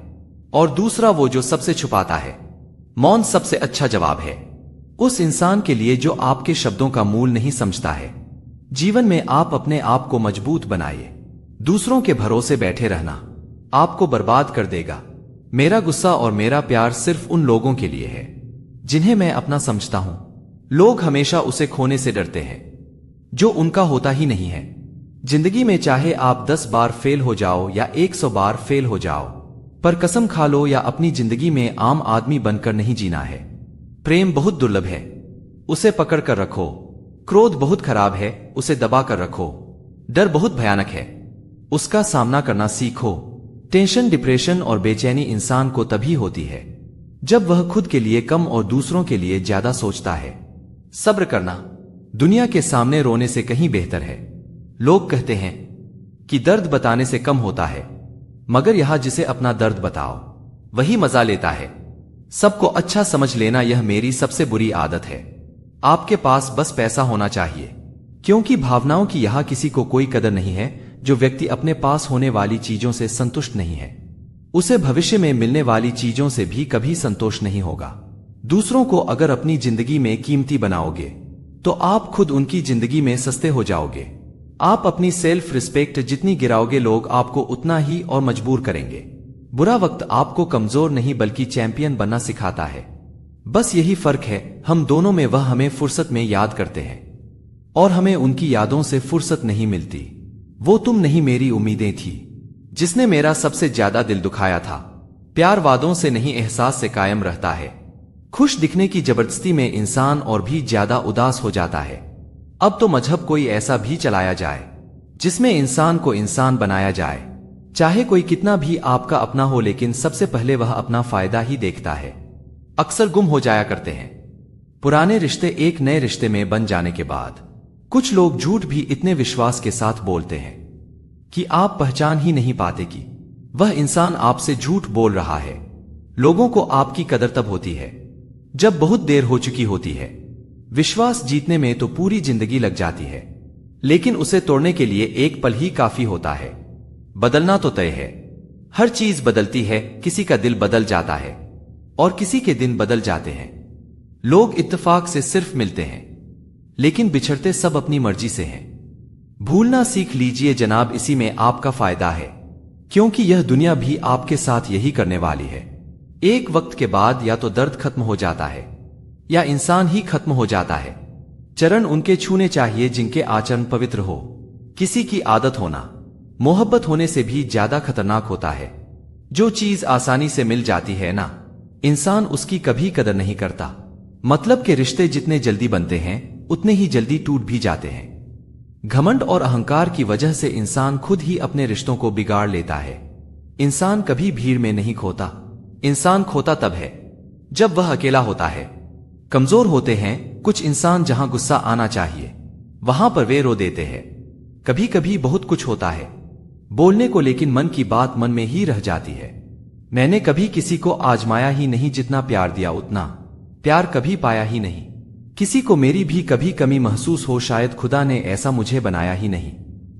और दूसरा वो जो सबसे छुपाता है। मौन सबसे अच्छा जवाब है उस इंसान के लिए जो आपके शब्दों का मूल नहीं समझता है। जीवन में आप अपने आप को मजबूत बनाइए। दूसरों के भरोसे बैठे रहना आपको बर्बाद कर देगा। मेरा गुस्सा और मेरा प्यार सिर्फ उन लोगों के लिए है जिन्हें मैं अपना समझता हूं। लोग हमेशा उसे खोने से डरते हैं जो उनका होता ही नहीं है। जिंदगी में चाहे आप 10 बार फेल हो जाओ या 100 बार फेल हो जाओ, पर कसम खा लो या अपनी जिंदगी में आम आदमी बनकर नहीं जीना है। प्रेम बहुत दुर्लभ है, उसे पकड़ कर रखो। क्रोध बहुत खराब है, उसे दबा कर रखो। डर बहुत भयानक है, उसका सामना करना सीखो। टेंशन, डिप्रेशन और बेचैनी इंसान को तभी होती है जब वह खुद के लिए कम और दूसरों के लिए ज्यादा सोचता है। सब्र करना दुनिया के सामने रोने से कहीं बेहतर है। लोग कहते हैं कि दर्द बताने से कम होता है, मगर यहां जिसे अपना दर्द बताओ वही मजा लेता है। सबको अच्छा समझ लेना यह मेरी सबसे बुरी आदत है। आपके पास बस पैसा होना चाहिए, क्योंकि भावनाओं की यहां किसी को कोई कदर नहीं है। जो व्यक्ति अपने पास होने वाली चीजों से संतुष्ट नहीं है उसे भविष्य में मिलने वाली चीजों से भी कभी संतोष नहीं होगा। दूसरों को अगर अपनी जिंदगी में कीमती बनाओगे तो आप खुद उनकी जिंदगी में सस्ते हो जाओगे। आप अपनी सेल्फ रिस्पेक्ट जितनी गिराओगे लोग आपको उतना ही और मजबूर करेंगे। बुरा वक्त आपको कमजोर नहीं बल्कि चैंपियन बनना सिखाता है। बस यही फर्क है हम दोनों में, वह हमें फुर्सत में याद करते हैं और हमें उनकी यादों से फुर्सत नहीं मिलती। वो तुम नहीं मेरी उम्मीदें थी जिसने मेरा सबसे ज्यादा दिल दुखाया था। प्यार वादों से नहीं एहसास से कायम रहता है। खुश दिखने की जबरदस्ती में इंसान और भी ज्यादा उदास हो जाता है। अब तो मजहब कोई ऐसा भी चलाया जाए जिसमें इंसान को इंसान बनाया जाए। चाहे कोई कितना भी आपका अपना हो, लेकिन सबसे पहले वह अपना फायदा ही देखता है। अक्सर गुम हो जाया करते हैं पुराने रिश्ते एक नए रिश्ते में बन जाने के बाद। कुछ लोग झूठ भी इतने विश्वास के साथ बोलते हैं कि आप पहचान ही नहीं पाते कि वह इंसान आपसे झूठ बोल रहा है। लोगों को आपकी कदर तब होती है जब बहुत देर हो चुकी होती है। विश्वास जीतने में तो पूरी जिंदगी लग जाती है, लेकिन उसे तोड़ने के लिए एक पल ही काफी होता है। बदलना तो तय है, हर चीज बदलती है। किसी का दिल बदल जाता है और किसी के दिन बदल जाते हैं। लोग इत्तेफाक से सिर्फ मिलते हैं, लेकिन बिछड़ते सब अपनी मर्जी से हैं। भूलना सीख लीजिए जनाब, इसी में आपका फायदा है, क्योंकि यह दुनिया भी आपके साथ यही करने वाली है। एक वक्त के बाद या तो दर्द खत्म हो जाता है या इंसान ही खत्म हो जाता है। चरण उनके छूने चाहिए जिनके आचरण पवित्र हो। किसी की आदत होना मोहब्बत होने से भी ज्यादा खतरनाक होता है। जो चीज आसानी से मिल जाती है ना, इंसान उसकी कभी कदर नहीं करता। मतलब के रिश्ते जितने जल्दी बनते हैं उतने ही जल्दी टूट भी जाते हैं। घमंड और अहंकार की वजह से इंसान खुद ही अपने रिश्तों को बिगाड़ लेता है। इंसान कभी भीड़ में नहीं खोता, इंसान खोता तब है जब वह अकेला होता है। कमजोर होते हैं कुछ इंसान, जहां गुस्सा आना चाहिए वहां पर वे रो देते हैं। कभी कभी बहुत कुछ होता है बोलने को, लेकिन मन की बात मन में ही रह जाती है। मैंने कभी किसी को आजमाया ही नहीं, जितना प्यार दिया उतना प्यार कभी पाया ही नहीं। किसी को मेरी भी कभी कमी महसूस हो, शायद खुदा ने ऐसा मुझे बनाया ही नहीं।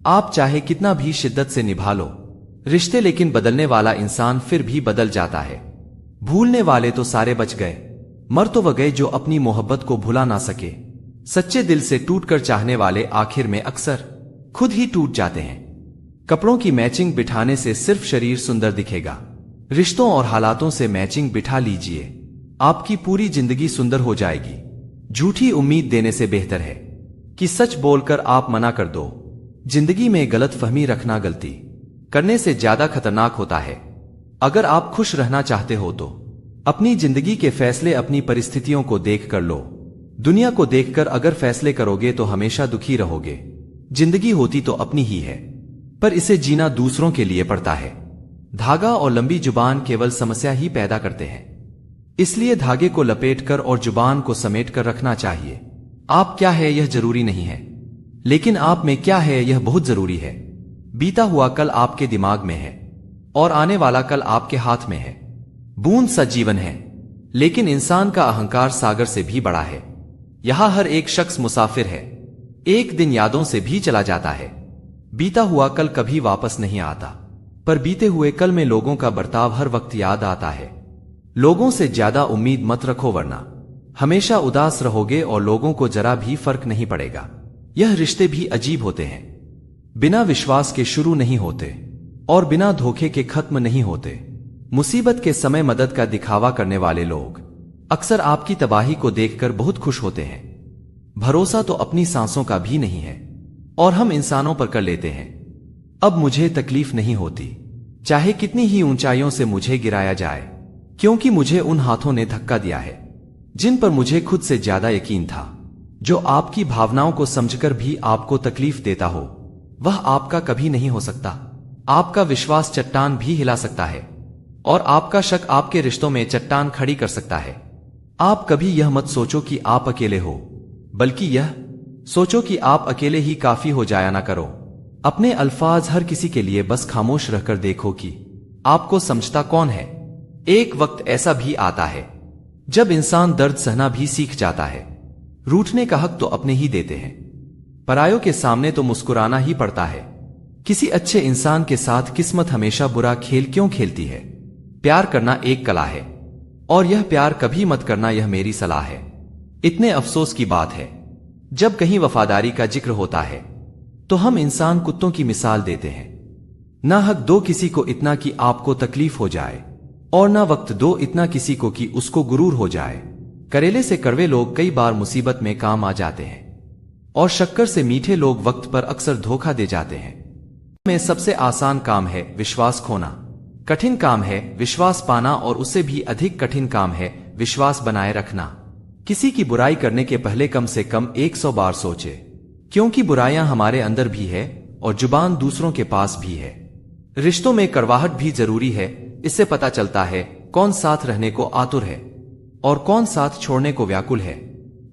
आप चाहे कितना भी शिद्दत से निभा लो रिश्ते, लेकिन बदलने वाला इंसान फिर भी बदल जाता है। भूलने वाले तो सारे बच गए, मर तो वह गए जो अपनी मोहब्बत को भुला ना सके। सच्चे दिल से टूटकर चाहने वाले आखिर में अक्सर खुद ही टूट जाते हैं। कपड़ों की मैचिंग बिठाने से सिर्फ शरीर सुंदर दिखेगा, रिश्तों और हालातों से मैचिंग बिठा लीजिए। आपकी पूरी जिंदगी सुंदर हो जाएगी। झूठी उम्मीद देने से बेहतर है कि सच बोलकर आप मना कर दो। जिंदगी में गलतफहमी रखना गलती करने से ज्यादा खतरनाक होता है। अगर आप खुश रहना चाहते हो तो अपनी जिंदगी के फैसले अपनी परिस्थितियों को देख कर लो। दुनिया को देखकर अगर फैसले करोगे तो हमेशा दुखी रहोगे। जिंदगी होती तो अपनी ही है, पर इसे जीना दूसरों के लिए पड़ता है। धागा और लंबी जुबान केवल समस्या ही पैदा करते हैं, इसलिए धागे को लपेटकर और जुबान को समेट कर रखना चाहिए। आप क्या है यह जरूरी नहीं है, लेकिन आप में क्या है यह बहुत जरूरी है। बीता हुआ कल आपके दिमाग में है और आने वाला कल आपके हाथ में है। बूंद सा जीवन है, लेकिन इंसान का अहंकार सागर से भी बड़ा है। यहां हर एक शख्स मुसाफिर है, एक दिन यादों से भी चला जाता है। बीता हुआ कल कभी वापस नहीं आता, पर बीते हुए कल में लोगों का बर्ताव हर वक्त याद आता है। लोगों से ज्यादा उम्मीद मत रखो, वरना हमेशा उदास रहोगे और लोगों को जरा भी फर्क नहीं पड़ेगा। यह रिश्ते भी अजीब होते हैं, बिना विश्वास के शुरू नहीं होते और बिना धोखे के खत्म नहीं होते। मुसीबत के समय मदद का दिखावा करने वाले लोग अक्सर आपकी तबाही को देखकर बहुत खुश होते हैं। भरोसा तो अपनी सांसों का भी नहीं है और हम इंसानों पर कर लेते हैं। अब मुझे तकलीफ नहीं होती, चाहे कितनी ही ऊंचाइयों से मुझे गिराया जाए, क्योंकि मुझे उन हाथों ने धक्का दिया है जिन पर मुझे खुद से ज्यादा यकीन था। जो आपकी भावनाओं को समझकर भी आपको तकलीफ देता हो, वह आपका कभी नहीं हो सकता। आपका विश्वास चट्टान भी हिला सकता है और आपका शक आपके रिश्तों में चट्टान खड़ी कर सकता है। आप कभी यह मत सोचो कि आप अकेले हो, बल्कि यह सोचो कि आप अकेले ही काफी हो जाया ना करो। अपने अल्फाज हर किसी के लिए बस खामोश रहकर देखो कि आपको समझता कौन है। एक वक्त ऐसा भी आता है जब इंसान दर्द सहना भी सीख जाता है। रूठने का हक तो अपने ही देते हैं, परायों के सामने तो मुस्कुराना ही पड़ता है। किसी अच्छे इंसान के साथ किस्मत हमेशा बुरा खेल क्यों खेलती है? प्यार करना एक कला है और यह प्यार कभी मत करना, यह मेरी सलाह है। इतने अफसोस की बात है, जब कहीं वफादारी का जिक्र होता है तो हम इंसान कुत्तों की मिसाल देते हैं। ना हक दो किसी को इतना कि आपको तकलीफ हो जाए और ना वक्त दो इतना किसी को कि उसको गुरूर हो जाए। करेले से कड़वे लोग कई बार मुसीबत में काम आ जाते हैं और शक्कर से मीठे लोग वक्त पर अक्सर धोखा दे जाते हैं। में सबसे आसान काम है विश्वास खोना, कठिन काम है विश्वास पाना और उससे भी अधिक कठिन काम है विश्वास बनाए रखना। किसी की बुराई करने के पहले कम से कम 100 बार सोचे, क्योंकि बुराइयां हमारे अंदर भी है और जुबान दूसरों के पास भी है। रिश्तों में कड़वाहट भी जरूरी है, इससे पता चलता है कौन साथ रहने को आतुर है और कौन साथ छोड़ने को व्याकुल है।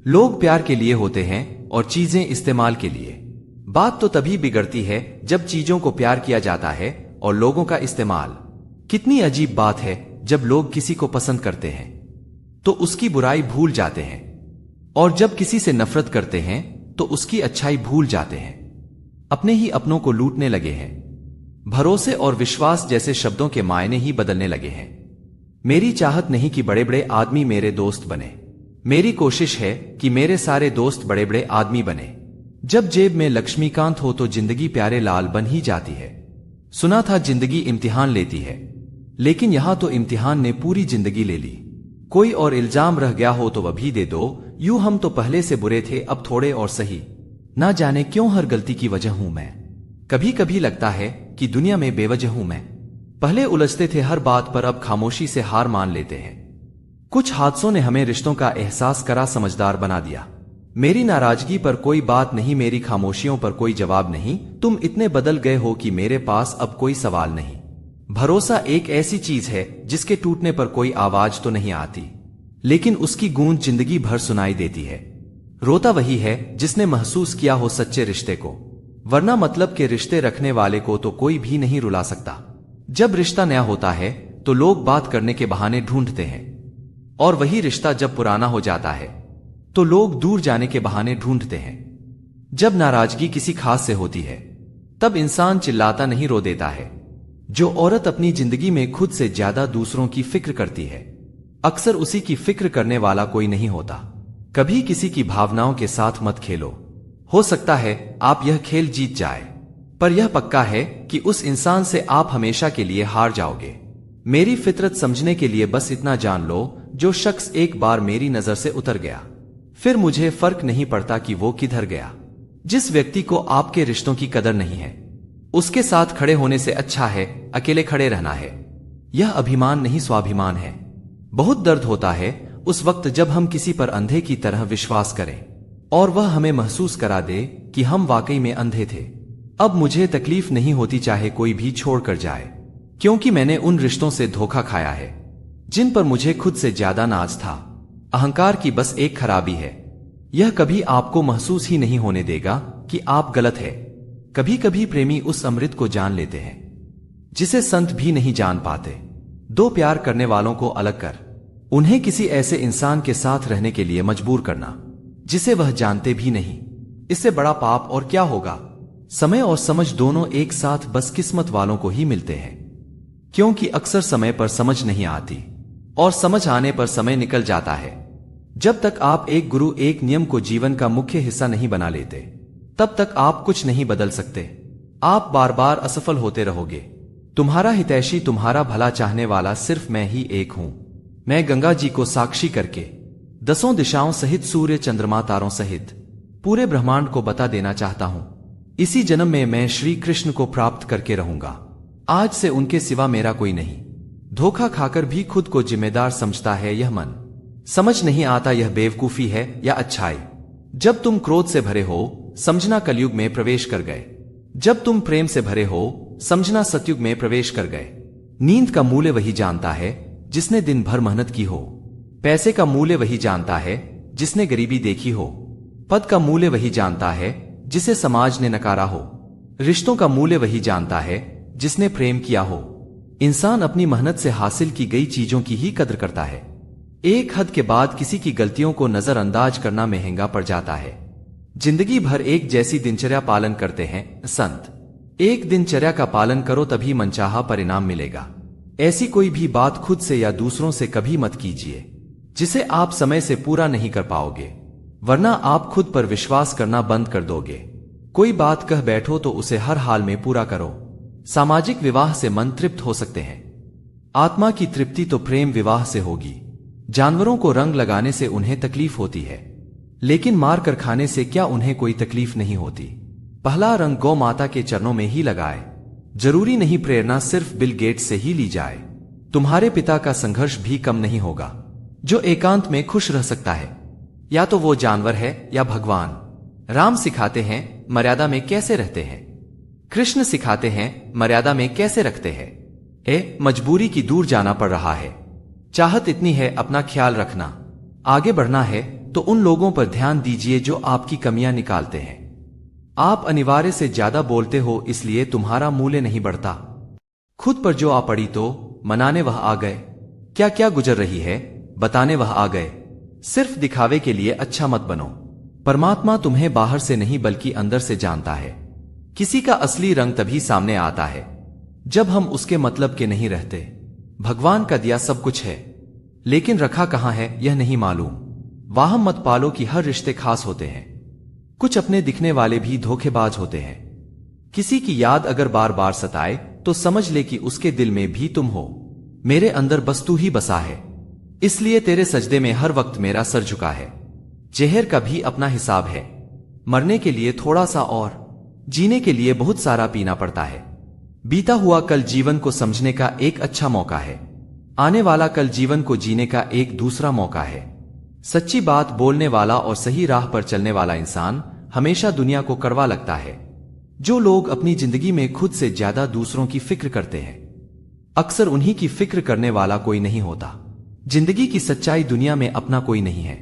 लोग प्यार के लिए होते हैं और चीजें इस्तेमाल के लिए। बात तो तभी बिगड़ती है जब चीजों को प्यार किया जाता है और लोगों का इस्तेमाल। कितनी अजीब बात है, जब लोग किसी को पसंद करते हैं तो उसकी बुराई भूल जाते हैं और जब किसी से नफरत करते हैं तो उसकी अच्छाई भूल जाते हैं। अपने ही अपनों को लूटने लगे हैं। भरोसे और विश्वास जैसे शब्दों के मायने ही बदलने लगे हैं। मेरी चाहत नहीं कि बड़े बड़े आदमी मेरे दोस्त बने, मेरी कोशिश है कि मेरे सारे दोस्त बड़े बड़े आदमी बने। जब जेब में लक्ष्मीकांत हो तो जिंदगी प्यारे लाल बन ही जाती है। सुना था जिंदगी इम्तिहान लेती है, लेकिन यहां तो इम्तिहान ने पूरी जिंदगी ले ली। कोई और इल्जाम रह गया हो तो वह भी दे दो। यूं हम तो पहले से बुरे थे, अब थोड़े और सही। ना जाने क्यों हर गलती की वजह हूं मैं। कभी कभी लगता है कि दुनिया में बेवजह हूं मैं। पहले उलझते थे हर बात पर, अब खामोशी से हार मान लेते हैं। कुछ हादसों ने हमें रिश्तों का एहसास करा समझदार बना दिया। मेरी नाराजगी पर कोई बात नहीं, मेरी खामोशियों पर कोई जवाब नहीं। तुम इतने बदल गए हो कि मेरे पास अब कोई सवाल नहीं। भरोसा एक ऐसी चीज है जिसके टूटने पर कोई आवाज तो नहीं आती, लेकिन उसकी गूंज जिंदगी भर सुनाई देती है। रोता वही है जिसने महसूस किया हो सच्चे रिश्ते को, वरना मतलब के रिश्ते रखने वाले को तो कोई भी नहीं रुला सकता। जब रिश्ता नया होता है तो लोग बात करने के बहाने ढूंढते हैं, और वही रिश्ता जब पुराना हो जाता है तो लोग दूर जाने के बहाने ढूंढते हैं। जब नाराजगी किसी खास से होती है तब इंसान चिल्लाता नहीं, रो देता है। जो औरत अपनी जिंदगी में खुद से ज्यादा दूसरों की फिक्र करती है, अक्सर उसी की फिक्र करने वाला कोई नहीं होता। कभी किसी की भावनाओं के साथ मत खेलो। हो सकता है आप यह खेल जीत जाए, पर यह पक्का है कि उस इंसान से आप हमेशा के लिए हार जाओगे। मेरी फितरत समझने के लिए बस इतना जान लो, जो शख्स एक बार मेरी नजर से उतर गया, फिर मुझे फर्क नहीं पड़ता कि वो किधर गया। जिस व्यक्ति को आपके रिश्तों की कदर नहीं है, उसके साथ खड़े होने से अच्छा है अकेले खड़े रहना है। यह अभिमान नहीं, स्वाभिमान है। बहुत दर्द होता है उस वक्त जब हम किसी पर अंधे की तरह विश्वास करें और वह हमें महसूस करा दे कि हम वाकई में अंधे थे। अब मुझे तकलीफ नहीं होती चाहे कोई भी छोड़कर जाए, क्योंकि मैंने उन रिश्तों से धोखा खाया है जिन पर मुझे खुद से ज्यादा नाज था। अहंकार की बस एक खराबी है, यह कभी आपको महसूस ही नहीं होने देगा कि आप गलत है। कभी कभी प्रेमी उस अमृत को जान लेते हैं जिसे संत भी नहीं जान पाते। दो प्यार करने वालों को अलग कर उन्हें किसी ऐसे इंसान के साथ रहने के लिए मजबूर करना जिसे वह जानते भी नहीं, इससे बड़ा पाप और क्या होगा। समय और समझ दोनों एक साथ बस किस्मत वालों को ही मिलते हैं, क्योंकि अक्सर समय पर समझ नहीं आती और समझ आने पर समय निकल जाता है। जब तक आप एक गुरु, एक नियम को जीवन का मुख्य हिस्सा नहीं बना लेते, तब तक आप कुछ नहीं बदल सकते। आप बार बार असफल होते रहोगे। तुम्हारा हितैषी, तुम्हारा भला चाहने वाला सिर्फ मैं ही एक हूं। मैं गंगा जी को साक्षी करके 10 दिशाओं सहित, सूर्य चंद्रमा तारों सहित पूरे ब्रह्मांड को बता देना चाहता हूं, इसी जन्म में मैं श्री कृष्ण को प्राप्त करके रहूंगा। आज से उनके सिवा मेरा कोई नहीं। धोखा खाकर भी खुद को जिम्मेदार समझता है यह मन। समझ नहीं आता यह बेवकूफी है या अच्छाई। जब तुम क्रोध से भरे हो, समझना कलयुग में प्रवेश कर गए। जब तुम प्रेम से भरे हो, समझना सतयुग में प्रवेश कर गए। नींद का मूल्य वही जानता है जिसने दिन भर मेहनत की हो। पैसे का मूल्य वही जानता है जिसने गरीबी देखी हो। पद का मूल्य वही जानता है जिसे समाज ने नकारा हो। रिश्तों का मूल्य वही जानता है जिसने प्रेम किया हो। इंसान अपनी मेहनत से हासिल की गई चीजों की ही कद्र करता है। एक हद के बाद किसी की गलतियों को नजरअंदाज करना महंगा पड़ जाता है। जिंदगी भर एक जैसी दिनचर्या पालन करते हैं संत। एक दिनचर्या का पालन करो तभी मनचाहा परिणाम मिलेगा। ऐसी कोई भी बात खुद से या दूसरों से कभी मत कीजिए जिसे आप समय से पूरा नहीं कर पाओगे, वरना आप खुद पर विश्वास करना बंद कर दोगे। कोई बात कह बैठो तो उसे हर हाल में पूरा करो। सामाजिक विवाह से मन तृप्त हो सकते हैं, आत्मा की तृप्ति तो प्रेम विवाह से होगी। जानवरों को रंग लगाने से उन्हें तकलीफ होती है, लेकिन मार कर खाने से क्या उन्हें कोई तकलीफ नहीं होती। पहला रंग गौ माता के चरणों में ही लगाए। जरूरी नहीं प्रेरणा सिर्फ बिल गेट्स से ही ली जाए। तुम्हारे पिता का संघर्ष भी कम नहीं होगा जो एकांत में खुश रह सकता है। या तो वो जानवर है या भगवान। राम सिखाते हैं मर्यादा में कैसे रहते हैं, कृष्ण सिखाते हैं मर्यादा में कैसे रखते हैं। मजबूरी की दूर जाना पड़ रहा है, चाहत इतनी है अपना ख्याल रखना। आगे बढ़ना है तो उन लोगों पर ध्यान दीजिए जो आपकी कमियां निकालते हैं। आप अनिवार्य से ज्यादा बोलते हो इसलिए तुम्हारा मूल्य नहीं बढ़ता। खुद पर जो आ पड़ी तो मनाने वह आ गए। क्या क्या गुजर रही है बताने वह आ गए। सिर्फ दिखावे के लिए अच्छा मत बनो। परमात्मा तुम्हें बाहर से नहीं बल्कि अंदर से जानता है। किसी का असली रंग तभी सामने आता है जब हम उसके मतलब के नहीं रहते। भगवान का दिया सब कुछ है, लेकिन रखा कहां है यह नहीं मालूम। वाहम मत पालो कि हर रिश्ते खास होते हैं। कुछ अपने दिखने वाले भी धोखेबाज होते हैं। किसी की याद अगर बार बार सताए तो समझ ले कि उसके दिल में भी तुम हो। मेरे अंदर बस तू ही बसा है, इसलिए तेरे सजदे में हर वक्त मेरा सर झुका है। जहर का भी अपना हिसाब है। मरने के लिए थोड़ा सा और जीने के लिए बहुत सारा पीना पड़ता है। बीता हुआ कल जीवन को समझने का एक अच्छा मौका है। आने वाला कल जीवन को जीने का एक दूसरा मौका है। सच्ची बात बोलने वाला और सही राह पर चलने वाला इंसान हमेशा दुनिया को कड़वा लगता है। जो लोग अपनी जिंदगी में खुद से ज्यादा दूसरों की फिक्र करते हैं, अक्सर उन्हीं की फिक्र करने वाला कोई नहीं होता। जिंदगी की सच्चाई दुनिया में अपना कोई नहीं है।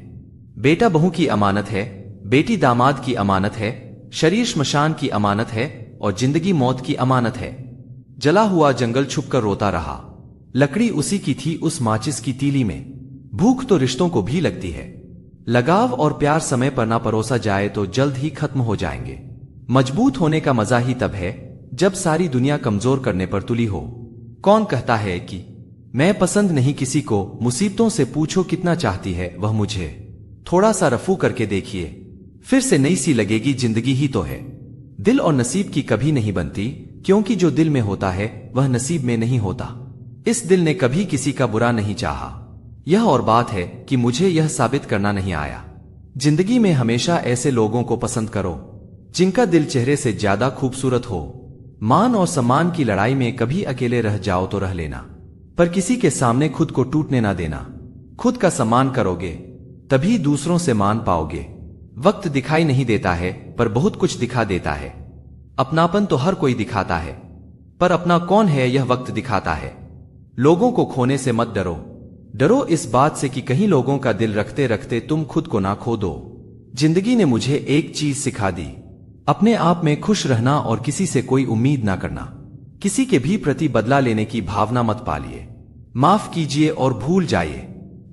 बेटा बहू की अमानत है, बेटी दामाद की अमानत है, शरीर श्मशान की अमानत है और जिंदगी मौत की अमानत है। जला हुआ जंगल छुपकर रोता रहा, लकड़ी उसी की थी उस माचिस की तीली में। भूख तो रिश्तों को भी लगती है। लगाव और प्यार समय पर ना परोसा जाए तो जल्द ही खत्म हो जाएंगे। मजबूत होने का मजा ही तब है जब सारी दुनिया कमजोर करने पर तुली हो। कौन कहता है कि मैं पसंद नहीं किसी को, मुसीबतों से पूछो कितना चाहती है वह मुझे। थोड़ा सा रफू करके देखिए, फिर से नई सी लगेगी जिंदगी ही तो है। दिल और नसीब की कभी नहीं बनती, क्योंकि जो दिल में होता है वह नसीब में नहीं होता। इस दिल ने कभी किसी का बुरा नहीं चाहा, यह और बात है कि मुझे यह साबित करना नहीं आया। जिंदगी में हमेशा ऐसे लोगों को पसंद करो जिनका दिल चेहरे से ज्यादा खूबसूरत हो। मान और सम्मान की लड़ाई में कभी अकेले रह जाओ तो रह लेना, पर किसी के सामने खुद को टूटने ना देना। खुद का सम्मान करोगे तभी दूसरों से मान पाओगे। वक्त दिखाई नहीं देता है पर बहुत कुछ दिखा देता है। अपनापन तो हर कोई दिखाता है, पर अपना कौन है यह वक्त दिखाता है। लोगों को खोने से मत डरो, डरो इस बात से कि कहीं लोगों का दिल रखते रखते तुम खुद को ना खो दो। जिंदगी ने मुझे एक चीज सिखा दी, अपने आप में खुश रहना और किसी से कोई उम्मीद ना करना। किसी के भी प्रति बदला लेने की भावना मत पालिए। माफ कीजिए और भूल जाइए।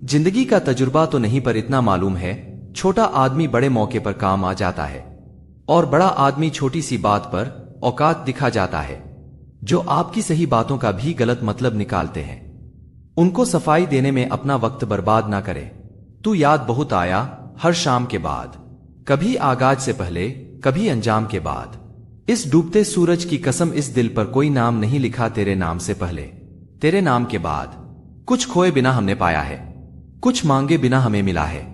जिंदगी का तजुर्बा तो नहीं, पर इतना मालूम है, छोटा आदमी बड़े मौके पर काम आ जाता है और बड़ा आदमी छोटी सी बात पर औकात दिखा जाता है। जो आपकी सही बातों का भी गलत मतलब निकालते हैं, उनको सफाई देने में अपना वक्त बर्बाद ना करे। तू याद बहुत आया हर शाम के बाद, कभी आगाज से पहले कभी अंजाम के बाद। इस डूबते सूरज की कसम, इस दिल पर कोई नाम नहीं लिखा तेरे नाम से पहले, तेरे नाम के बाद। कुछ खोए बिना हमने पाया है, कुछ मांगे बिना हमें मिला है।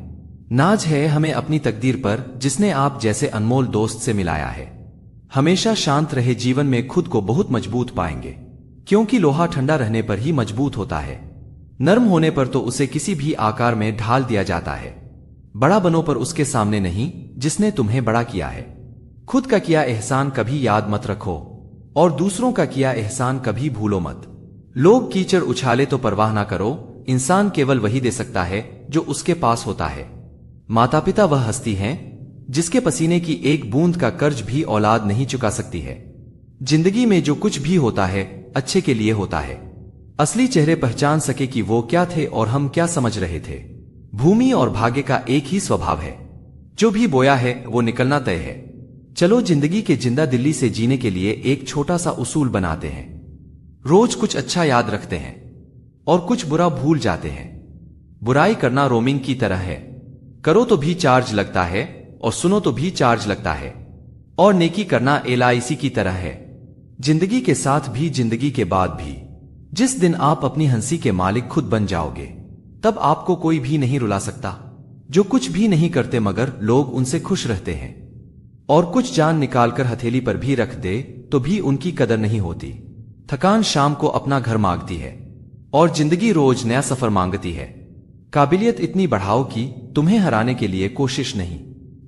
नाज है हमें अपनी तकदीर पर, जिसने आप जैसे अनमोल दोस्त से मिलाया है। हमेशा शांत रहे जीवन में, खुद को बहुत मजबूत पाएंगे, क्योंकि लोहा ठंडा रहने पर ही मजबूत होता है। नर्म होने पर तो उसे किसी भी आकार में ढाल दिया जाता है। बड़ा बनो पर उसके सामने नहीं जिसने तुम्हें बड़ा किया है। खुद का किया एहसान कभी याद मत रखो और दूसरों का किया एहसान कभी भूलो मत। लोग कीचड़ उछाले तो परवाह ना करो, इंसान केवल वही दे सकता है जो उसके पास होता है। माता पिता वह हस्ती हैं जिसके पसीने की एक बूंद का कर्ज भी औलाद नहीं चुका सकती है। जिंदगी में जो कुछ भी होता है अच्छे के लिए होता है। असली चेहरे पहचान सके कि वो क्या थे और हम क्या समझ रहे थे। भूमि और भाग्य का एक ही स्वभाव है, जो भी बोया है वो निकलना तय है। चलो जिंदगी के जिंदा दिल्ली से जीने के लिए एक छोटा सा उसूल बनाते हैं। रोज कुछ अच्छा याद रखते हैं और कुछ बुरा भूल जाते हैं। बुराई करना रोमिंग की तरह है, करो तो भी चार्ज लगता है और सुनो तो भी चार्ज लगता है। और नेकी करना LIC की तरह है, जिंदगी के साथ भी जिंदगी के बाद भी। जिस दिन आप अपनी हंसी के मालिक खुद बन जाओगे, तब आपको कोई भी नहीं रुला सकता। जो कुछ भी नहीं करते मगर लोग उनसे खुश रहते हैं, और कुछ जान निकालकर हथेली पर भी रख दे तो भी उनकी कदर नहीं होती। थकान शाम को अपना घर मांगती है और जिंदगी रोज नया सफर मांगती है। काबिलियत इतनी बढ़ाओ कि तुम्हें हराने के लिए कोशिश नहीं,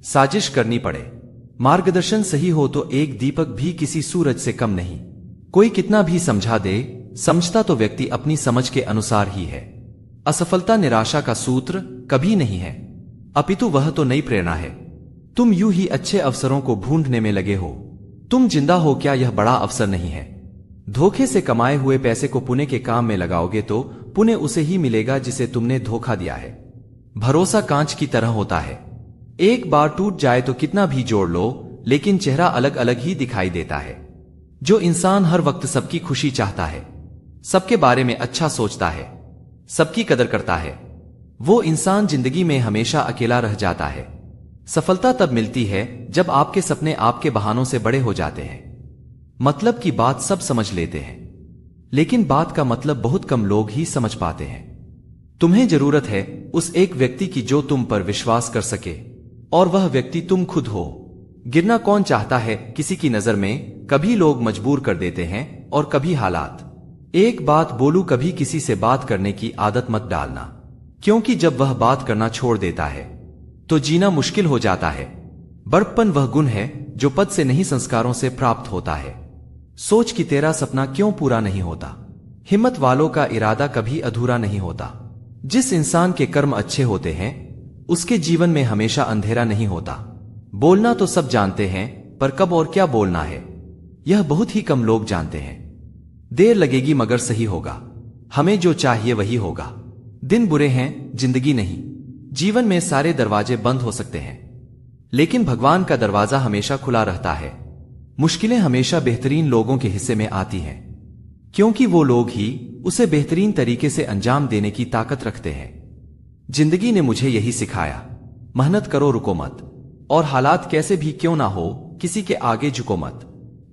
साजिश करनी पड़े। मार्गदर्शन सही हो तो एक दीपक भी किसी सूरज से कम नहीं। कोई कितना भी समझा दे, समझता तो व्यक्ति अपनी समझ के अनुसार ही है। असफलता निराशा का सूत्र कभी नहीं है, अपितु वह तो नई प्रेरणा है। तुम यूं ही अच्छे अवसरों को ढूंढने में लगे हो। तुम जिंदा हो क्या यह बड़ा अवसर नहीं है? धोखे से कमाए हुए पैसे को पुण्य के काम में लगाओगे तो पुण्य उसे ही मिलेगा जिसे तुमने धोखा दिया है। भरोसा कांच की तरह होता है, एक बार टूट जाए तो कितना भी जोड़ लो, लेकिन चेहरा अलग अलग ही दिखाई देता है। जो इंसान हर वक्त सबकी खुशी चाहता है, सबके बारे में अच्छा सोचता है, सबकी कदर करता है, वो इंसान जिंदगी में हमेशा अकेला रह जाता है। सफलता तब मिलती है जब आपके सपने आपके बहानों से बड़े हो जाते हैं। मतलब की बात सब समझ लेते हैं, लेकिन बात का मतलब बहुत कम लोग ही समझ पाते हैं। तुम्हें जरूरत है उस एक व्यक्ति की जो तुम पर विश्वास कर सके, और वह व्यक्ति तुम खुद हो। गिरना कौन चाहता है किसी की नजर में? कभी लोग मजबूर कर देते हैं और कभी हालात। एक बात बोलूं, कभी किसी से बात करने की आदत मत डालना, क्योंकि जब वह बात करना छोड़ देता है तो जीना मुश्किल हो जाता है। बड़प्पन वह गुण है जो पद से नहीं संस्कारों से प्राप्त होता है। सोच कि तेरा सपना क्यों पूरा नहीं होता। हिम्मत वालों का इरादा कभी अधूरा नहीं होता। जिस इंसान के कर्म अच्छे होते हैं उसके जीवन में हमेशा अंधेरा नहीं होता। बोलना तो सब जानते हैं, पर कब और क्या बोलना है यह बहुत ही कम लोग जानते हैं। देर लगेगी मगर सही होगा, हमें जो चाहिए वही होगा। दिन बुरे हैं, जिंदगी नहीं। जीवन में सारे दरवाजे बंद हो सकते हैं, लेकिन भगवान का दरवाजा हमेशा खुला रहता है। मुश्किलें हमेशा बेहतरीन लोगों के हिस्से में आती हैं, क्योंकि वो लोग ही उसे बेहतरीन तरीके से अंजाम देने की ताकत रखते हैं। जिंदगी ने मुझे यही सिखाया, मेहनत करो, रुको मत, और हालात कैसे भी क्यों ना हो किसी के आगे झुको मत।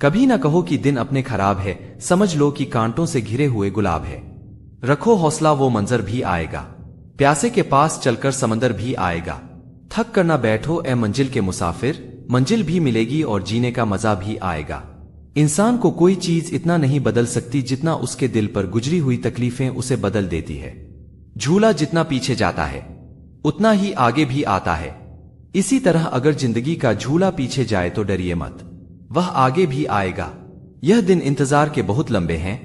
कभी ना कहो कि दिन अपने खराब है, समझ लो कि कांटों से घिरे हुए गुलाब है। रखो हौसला, वो मंजर भी आएगा। प्यासे के पास चलकर समंदर भी आएगा। थक कर ना बैठो ए मंजिल के मुसाफिर, मंजिल भी मिलेगी और जीने का मजा भी आएगा। इंसान को कोई चीज इतना नहीं बदल सकती जितना उसके दिल पर गुजरी हुई तकलीफें उसे बदल देती है। झूला जितना पीछे जाता है उतना ही आगे भी आता है। इसी तरह अगर जिंदगी का झूला पीछे जाए तो डरिए मत, वह आगे भी आएगा। यह दिन इंतजार के बहुत लंबे हैं,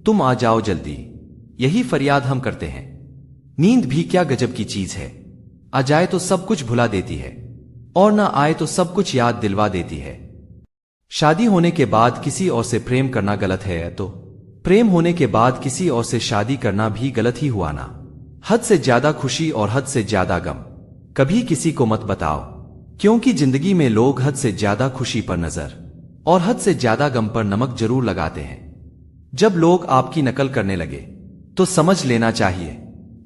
तुम आ जाओ जल्दी, यही फरियाद हम करते हैं। नींद भी क्या गजब की चीज है, आ जाए तो सब कुछ भुला देती है और ना आए तो सब कुछ याद दिलवा देती है। शादी होने के बाद किसी और से प्रेम करना गलत है तो प्रेम होने के बाद किसी और से शादी करना भी गलत ही हुआ ना। हद से ज्यादा खुशी और हद से ज्यादा गम कभी किसी को मत बताओ, क्योंकि जिंदगी में लोग हद से ज्यादा खुशी पर नजर और हद से ज्यादा गम पर नमक जरूर लगाते हैं। जब लोग आपकी नकल करने लगे तो समझ लेना चाहिए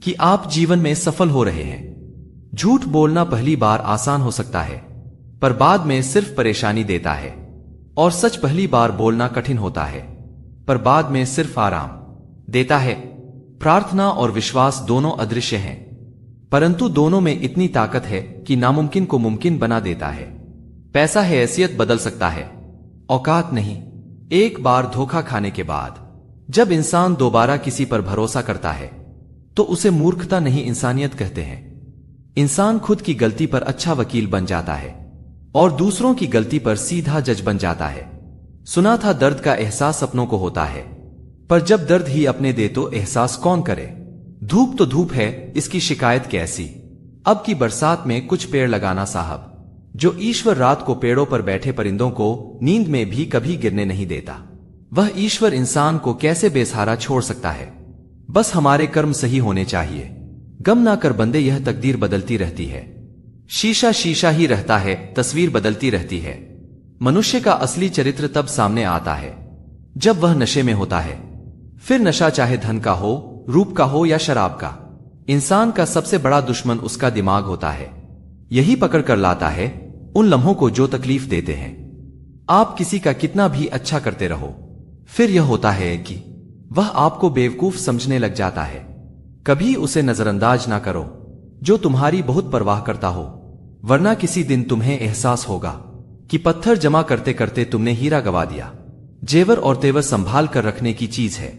कि आप जीवन में सफल हो रहे हैं। झूठ बोलना पहली बार आसान हो सकता है पर बाद में सिर्फ परेशानी देता है, और सच पहली बार बोलना कठिन होता है पर बाद में सिर्फ आराम देता है। प्रार्थना और विश्वास दोनों अदृश्य हैं, परंतु दोनों में इतनी ताकत है कि नामुमकिन को मुमकिन बना देता है। पैसा है हैसियत बदल सकता है, औकात नहीं। एक बार धोखा खाने के बाद जब इंसान दोबारा किसी पर भरोसा करता है तो उसे मूर्खता नहीं इंसानियत कहते हैं। इंसान खुद की गलती पर अच्छा वकील बन जाता है और दूसरों की गलती पर सीधा जज बन जाता है। सुना था दर्द का एहसास अपनों को होता है, पर जब दर्द ही अपने दे तो एहसास कौन करे। धूप तो धूप है, इसकी शिकायत कैसी। अब की बरसात में कुछ पेड़ लगाना साहब, जो ईश्वर रात को पेड़ों पर बैठे परिंदों को नींद में भी कभी गिरने नहीं देता, वह ईश्वर इंसान को कैसे बेसहारा छोड़ सकता है। बस हमारे कर्म सही होने चाहिए। गम ना कर बंदे, यह तकदीर बदलती रहती है। शीशा शीशा ही रहता है, तस्वीर बदलती रहती है। मनुष्य का असली चरित्र तब सामने आता है जब वह नशे में होता है। फिर नशा चाहे धन का हो, रूप का हो या शराब का, इंसान का सबसे बड़ा दुश्मन उसका दिमाग होता है। यही पकड़ कर लाता है उन लम्हों को जो तकलीफ देते हैं। आप किसी का कितना भी अच्छा करते रहो, फिर यह होता है कि वह आपको बेवकूफ समझने लग जाता है। कभी उसे नजरअंदाज ना करो जो तुम्हारी बहुत परवाह करता हो, वरना किसी दिन तुम्हें एहसास होगा कि पत्थर जमा करते करते तुमने हीरा गवा दिया। जेवर और तेवर संभाल कर रखने की चीज है,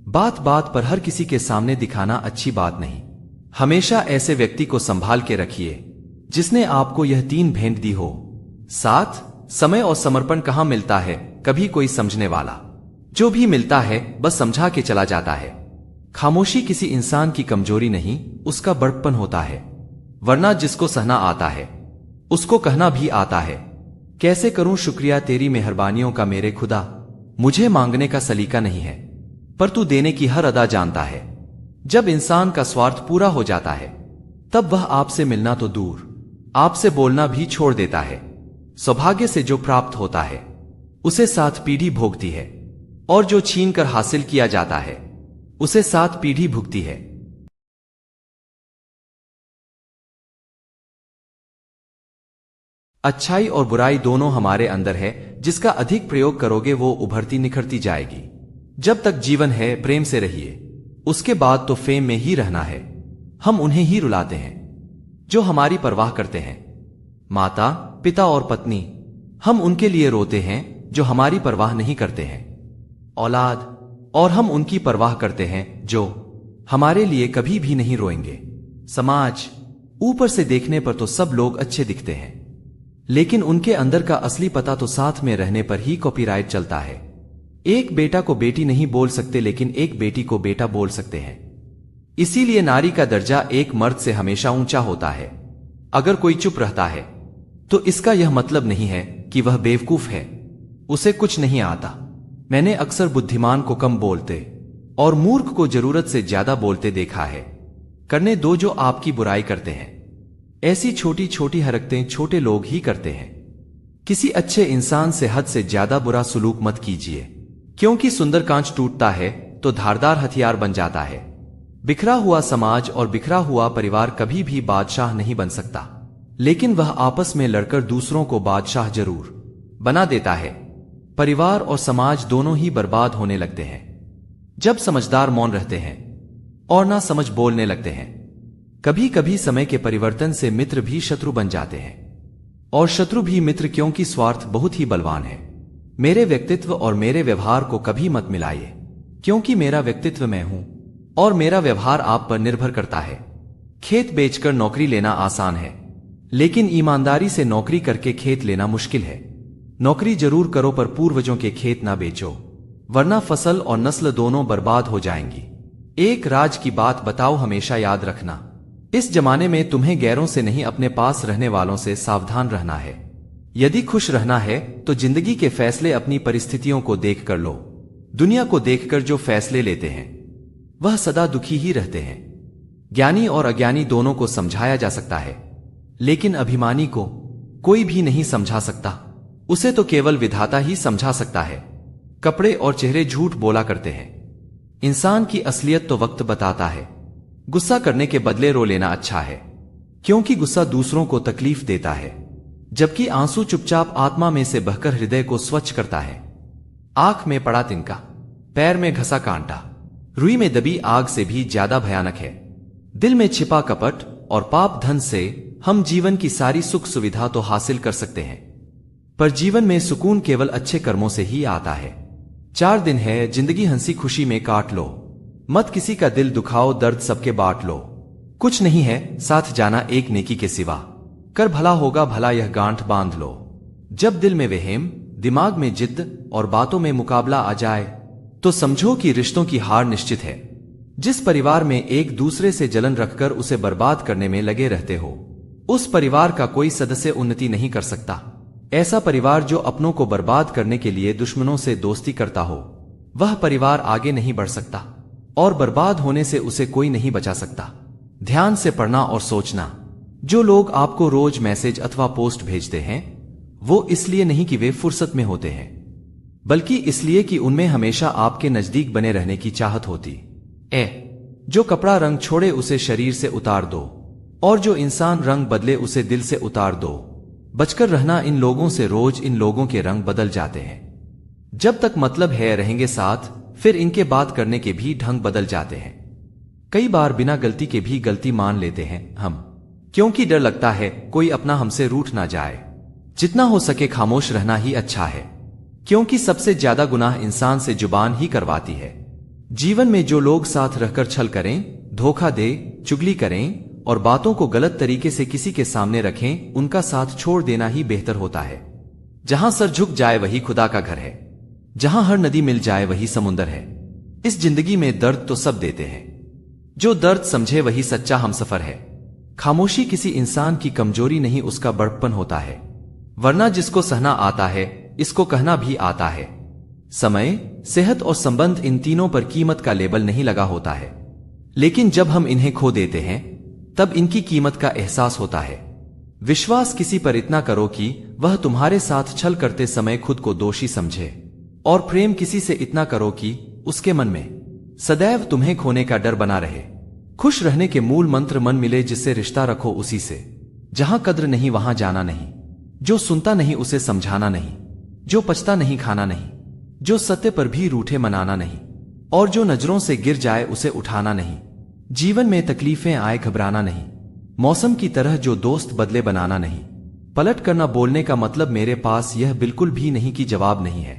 बात बात पर हर किसी के सामने दिखाना अच्छी बात नहीं। हमेशा ऐसे व्यक्ति को संभाल के रखिए जिसने आपको यह 3 भेंट दी हो। साथ, समय और समर्पण कहाँ मिलता है कभी कोई समझने वाला, जो भी मिलता है बस समझा के चला जाता है। खामोशी किसी इंसान की कमजोरी नहीं, उसका बड़प्पन होता है, वरना जिसको सहना आता है उसको कहना भी आता है। कैसे करूं शुक्रिया तेरी मेहरबानियों का मेरे खुदा, मुझे मांगने का सलीका नहीं है पर तू देने की हर अदा जानता है। जब इंसान का स्वार्थ पूरा हो जाता है तब वह आपसे मिलना तो दूर, आपसे बोलना भी छोड़ देता है। सौभाग्य से जो प्राप्त होता है उसे 7 पीढ़ी भोगती है, और जो छीन कर हासिल किया जाता है उसे 7 पीढ़ी भुगती है। अच्छाई और बुराई दोनों हमारे अंदर है, जिसका अधिक प्रयोग करोगे वो उभरती निखरती जाएगी। जब तक जीवन है प्रेम से रहिए, उसके बाद तो फेम में ही रहना है। हम उन्हें ही रुलाते हैं जो हमारी परवाह करते हैं, माता, पिता और पत्नी। हम उनके लिए रोते हैं जो हमारी परवाह नहीं करते हैं, औलाद। और हम उनकी परवाह करते हैं जो हमारे लिए कभी भी नहीं रोएंगे। समाज, ऊपर से देखने पर तो सब लोग अच्छे दिखते हैं, लेकिन उनके अंदर का असली पता तो साथ में रहने पर ही कॉपीराइट चलता है। एक बेटा को बेटी नहीं बोल सकते, लेकिन एक बेटी को बेटा बोल सकते हैं। इसीलिए नारी का दर्जा एक मर्द से हमेशा ऊंचा होता है। अगर कोई चुप रहता है तो इसका यह मतलब नहीं है कि वह बेवकूफ है, उसे कुछ नहीं आता। मैंने अक्सर बुद्धिमान को कम बोलते और मूर्ख को जरूरत से ज्यादा बोलते देखा है। करने दो जो आपकी बुराई करते हैं। ऐसी छोटी छोटी हरकतें छोटे लोग ही करते हैं। किसी अच्छे इंसान से हद से ज्यादा बुरा सुलूक मत कीजिए, क्योंकि सुंदर कांच टूटता है तो धारदार हथियार बन जाता है। बिखरा हुआ समाज और बिखरा हुआ परिवार कभी भी बादशाह नहीं बन सकता, लेकिन वह आपस में लड़कर दूसरों को बादशाह जरूर बना देता है। परिवार और समाज दोनों ही बर्बाद होने लगते हैं जब समझदार मौन रहते हैं और ना समझ बोलने लगते हैं। कभी कभी समय के परिवर्तन से मित्र भी शत्रु बन जाते हैं, और शत्रु भी मित्र, क्योंकि स्वार्थ बहुत ही बलवान है। मेरे व्यक्तित्व और मेरे व्यवहार को कभी मत मिलाइए, क्योंकि मेरा व्यक्तित्व मैं हूं और मेरा व्यवहार आप पर निर्भर करता है। खेत बेचकर नौकरी लेना आसान है, लेकिन ईमानदारी से नौकरी करके खेत लेना मुश्किल है। नौकरी जरूर करो, पर पूर्वजों के खेत ना बेचो, वरना फसल और नस्ल दोनों बर्बाद हो जाएंगी। एक राज की बात बताओ, हमेशा याद रखना, इस जमाने में तुम्हें गैरों से नहीं, अपने पास रहने वालों से सावधान रहना है। यदि खुश रहना है तो जिंदगी के फैसले अपनी परिस्थितियों को देख कर लो। दुनिया को देखकर जो फैसले लेते हैं वह सदा दुखी ही रहते हैं। ज्ञानी और अज्ञानी दोनों को समझाया जा सकता है, लेकिन अभिमानी को कोई भी नहीं समझा सकता, उसे तो केवल विधाता ही समझा सकता है। कपड़े और चेहरे झूठ बोला करते हैं, इंसान की असलियत तो वक्त बताता है। गुस्सा करने के बदले रो लेना अच्छा है, क्योंकि गुस्सा दूसरों को तकलीफ देता है, जबकि आंसू चुपचाप आत्मा में से बहकर हृदय को स्वच्छ करता है। आंख में पड़ा तिनका, पैर में घसा कांटा, रुई में दबी आग से भी ज्यादा भयानक है। दिल में छिपा कपट और पाप धन से हम जीवन की सारी सुख सुविधा तो हासिल कर सकते हैं, पर जीवन में सुकून केवल अच्छे कर्मों से ही आता है। 4 दिन है जिंदगी, हंसी खुशी में काट लो, मत किसी का दिल दुखाओ, दर्द सबके बांट लो। कुछ नहीं है साथ जाना एक नेकी के सिवा, कर भला होगा भला यह गांठ बांध लो। जब दिल में वहम, दिमाग में जिद्द और बातों में मुकाबला आ जाए तो समझो कि रिश्तों की हार निश्चित है। जिस परिवार में एक दूसरे से जलन रखकर उसे बर्बाद करने में लगे रहते हो, उस परिवार का कोई सदस्य उन्नति नहीं कर सकता। ऐसा परिवार जो अपनों को बर्बाद करने के लिए दुश्मनों से दोस्ती करता हो, वह परिवार आगे नहीं बढ़ सकता, और बर्बाद होने से उसे कोई नहीं बचा सकता। ध्यान से पढ़ना और सोचना, जो लोग आपको रोज मैसेज अथवा पोस्ट भेजते हैं, वो इसलिए नहीं कि वे फुर्सत में होते हैं, बल्कि इसलिए कि उनमें हमेशा आपके नजदीक बने रहने की चाहत होती। जो कपड़ा रंग छोड़े उसे शरीर से उतार दो, और जो इंसान रंग बदले उसे दिल से उतार दो। बचकर रहना इन लोगों से, रोज इन लोगों के रंग बदल जाते हैं। जब तक मतलब है रहेंगे साथ, फिर इनके बात करने के भी ढंग बदल जाते हैं। कई बार बिना गलती के भी गलती मान लेते हैं हम, क्योंकि डर लगता है कोई अपना हमसे रूठ ना जाए। जितना हो सके खामोश रहना ही अच्छा है, क्योंकि सबसे ज्यादा गुनाह इंसान से जुबान ही करवाती है। जीवन में जो लोग साथ रहकर छल करें, धोखा दे, चुगली करें और बातों को गलत तरीके से किसी के सामने रखें, उनका साथ छोड़ देना ही बेहतर होता है। जहां सर झुक जाए वही खुदा का घर है, जहां हर नदी मिल जाए वही समुंदर है। इस जिंदगी में दर्द तो सब देते हैं, जो दर्द समझे वही सच्चा हमसफर है। खामोशी किसी इंसान की कमजोरी नहीं, उसका बड़प्पन होता है, वरना जिसको सहना आता है इसको कहना भी आता है। समय, सेहत और संबंध, इन तीनों पर कीमत का लेबल नहीं लगा होता है, लेकिन जब हम इन्हें खो देते हैं तब इनकी कीमत का एहसास होता है। विश्वास किसी पर इतना करो कि वह तुम्हारे साथ छल करते समय खुद को दोषी समझे, और प्रेम किसी से इतना करो कि उसके मन में सदैव तुम्हें खोने का डर बना रहे। खुश रहने के मूल मंत्र, मन मिले जिससे रिश्ता रखो उसी से। जहां कद्र नहीं वहां जाना नहीं, जो सुनता नहीं उसे समझाना नहीं, जो पचता नहीं खाना नहीं, जो सत्य पर भी रूठे मनाना नहीं, और जो नजरों से गिर जाए उसे उठाना नहीं। जीवन में तकलीफें आए घबराना नहीं, मौसम की तरह जो दोस्त बदले बनाना नहीं। पलट करना बोलने का मतलब मेरे पास यह बिल्कुल भी नहीं कि जवाब नहीं है,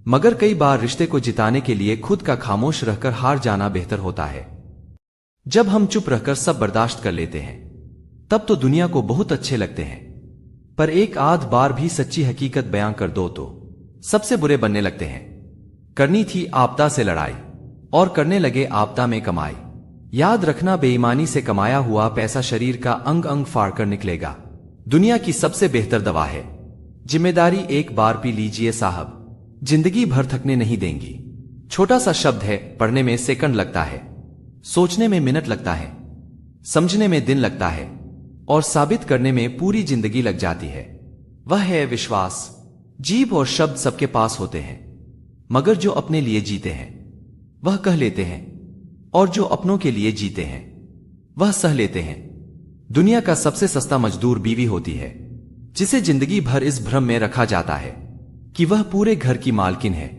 मगर कई बार रिश्ते को जिताने के लिए खुद का खामोश रहकर हार जाना बेहतर होता है। जब हम चुप रहकर सब बर्दाश्त कर लेते हैं तब तो दुनिया को बहुत अच्छे लगते हैं, पर एक आध बार भी सच्ची हकीकत बयां कर दो तो सबसे बुरे बनने लगते हैं। करनी थी आपदा से लड़ाई और करने लगे आपदा में कमाई। याद रखना, बेईमानी से कमाया हुआ पैसा शरीर का अंग अंग फाड़कर निकलेगा। दुनिया की सबसे बेहतर दवा है जिम्मेदारी। एक बार पी लीजिए साहब, जिंदगी भर थकने नहीं देंगी। छोटा सा शब्द है, पढ़ने में सेकंड लगता है, सोचने में मिनट लगता है, समझने में दिन लगता है, और साबित करने में पूरी जिंदगी लग जाती है। वह है विश्वास। जीभ और शब्द सबके पास होते हैं, मगर जो अपने लिए जीते हैं वह कह लेते हैं, और जो अपनों के लिए जीते हैं वह सह लेते हैं। दुनिया का सबसे सस्ता मजदूर बीवी होती है, जिसे जिंदगी भर इस भ्रम में रखा जाता है कि वह पूरे घर की मालकिन है।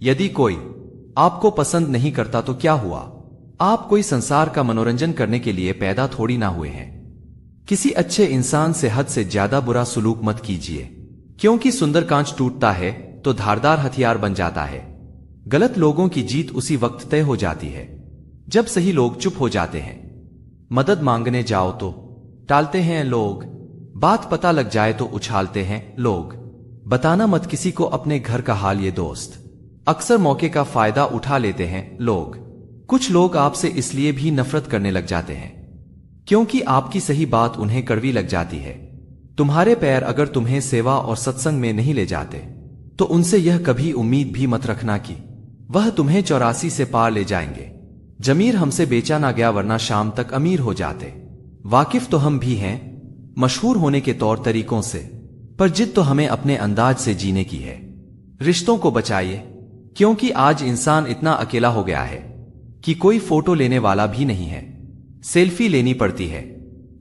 यदि कोई आपको पसंद नहीं करता तो क्या हुआ, आप कोई संसार का मनोरंजन करने के लिए पैदा थोड़ी ना हुए हैं। किसी अच्छे इंसान से हद से ज्यादा बुरा सुलूक मत कीजिए, क्योंकि सुंदर कांच टूटता है तो धारदार हथियार बन जाता है। गलत लोगों की जीत उसी वक्त तय हो जाती है जब सही लोग चुप हो जाते हैं। मदद मांगने जाओ तो टालते हैं लोग, बात पता लग जाए तो उछालते हैं लोग। बताना मत किसी को अपने घर का हाल ये दोस्त, अक्सर मौके का फायदा उठा लेते हैं लोग। कुछ लोग आपसे इसलिए भी नफरत करने लग जाते हैं क्योंकि आपकी सही बात उन्हें कड़वी लग जाती है। तुम्हारे पैर अगर तुम्हें सेवा और सत्संग में नहीं ले जाते तो उनसे यह कभी उम्मीद भी मत रखना कि वह तुम्हें 84 से पार ले जाएंगे। जमीर हमसे बेचा ना गया वरना शाम तक अमीर हो जाते। वाकिफ तो हम भी हैं मशहूर होने के तौर तरीकों से, पर जिद तो हमें अपने अंदाज से जीने की है। रिश्तों को बचाइए, क्योंकि आज इंसान इतना अकेला हो गया है कि कोई फोटो लेने वाला भी नहीं है। सेल्फी लेनी पड़ती है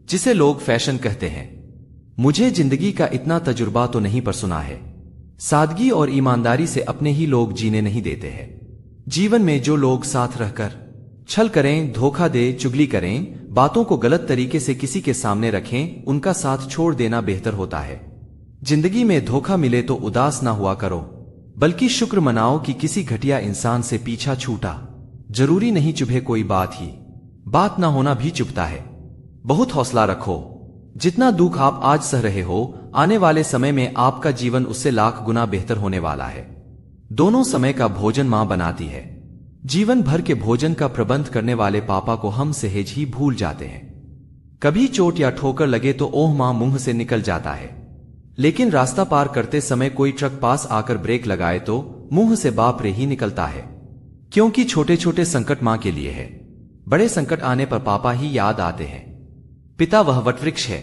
जिसे लोग फैशन कहते हैं। मुझे जिंदगी का इतना तजुर्बा तो नहीं पर सुना है, सादगी और ईमानदारी से अपने ही लोग जीने नहीं देते हैं। जीवन में जो लोग साथ रहकर छल करें, धोखा दे, चुगली करें, बातों को गलत तरीके से किसी के सामने रखें, उनका साथ छोड़ देना बेहतर होता है। जिंदगी में धोखा मिले तो उदास ना हुआ करो, बल्कि शुक्र मनाओ कि किसी घटिया इंसान से पीछा छूटा। जरूरी नहीं चुभे कोई बात ही, बात ना होना भी चुभता है। बहुत हौसला रखो, जितना दुख आप आज सह रहे हो आने वाले समय में आपका जीवन उससे लाख गुना बेहतर होने वाला है। दोनों समय का भोजन मां बनाती है। जीवन भर के भोजन का प्रबंध करने वाले पापा को हम सहज ही भूल जाते हैं। कभी चोट या ठोकर लगे तो ओह मां मुंह से निकल जाता है, लेकिन रास्ता पार करते समय कोई ट्रक पास आकर ब्रेक लगाए तो मुंह से बाप रे ही निकलता है। क्योंकि छोटे छोटे संकट मां के लिए है, बड़े संकट आने पर पापा ही याद आते हैं। पिता वह वटवृक्ष है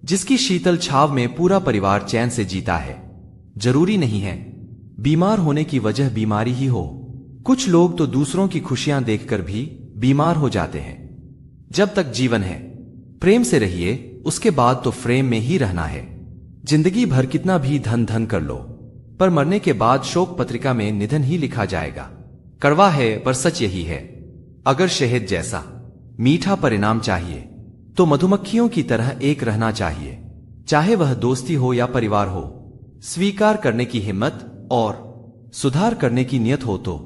जिसकी शीतल छाव में पूरा परिवार चैन से जीता है। जरूरी नहीं है बीमार होने की वजह बीमारी ही हो। कुछ लोग तो दूसरों की खुशियां देखकर भी बीमार हो जाते हैं। जब तक जीवन है प्रेम से रहिए, उसके बाद तो फ्रेम में ही रहना है। जिंदगी भर कितना भी धन धन कर लो, पर मरने के बाद शोक पत्रिका में निधन ही लिखा जाएगा। कड़वा है पर सच यही है। अगर शहद जैसा मीठा परिणाम चाहिए तो मधुमक्खियों की तरह एक रहना चाहिए, चाहे वह दोस्ती हो या परिवार हो। स्वीकार करने की हिम्मत और सुधार करने की नियत हो तो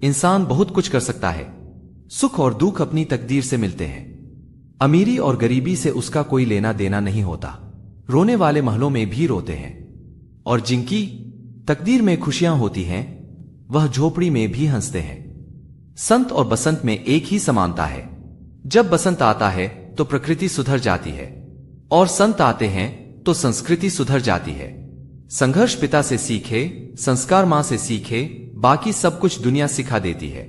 इंसान बहुत कुछ कर सकता है। सुख और दुख अपनी तकदीर से मिलते हैं। अमीरी और गरीबी से उसका कोई लेना देना नहीं होता। रोने वाले महलों में भी रोते हैं, और जिनकी तकदीर में खुशियां होती हैं वह झोपड़ी में भी हंसते हैं। संत और बसंत में एक ही समानता है। जब बसंत आता है तो प्रकृति सुधर जाती है, और संत आते हैं तो संस्कृति सुधर जाती है। संघर्ष पिता से सीखे, संस्कार मां से सीखे, बाकी सब कुछ दुनिया सिखा देती है।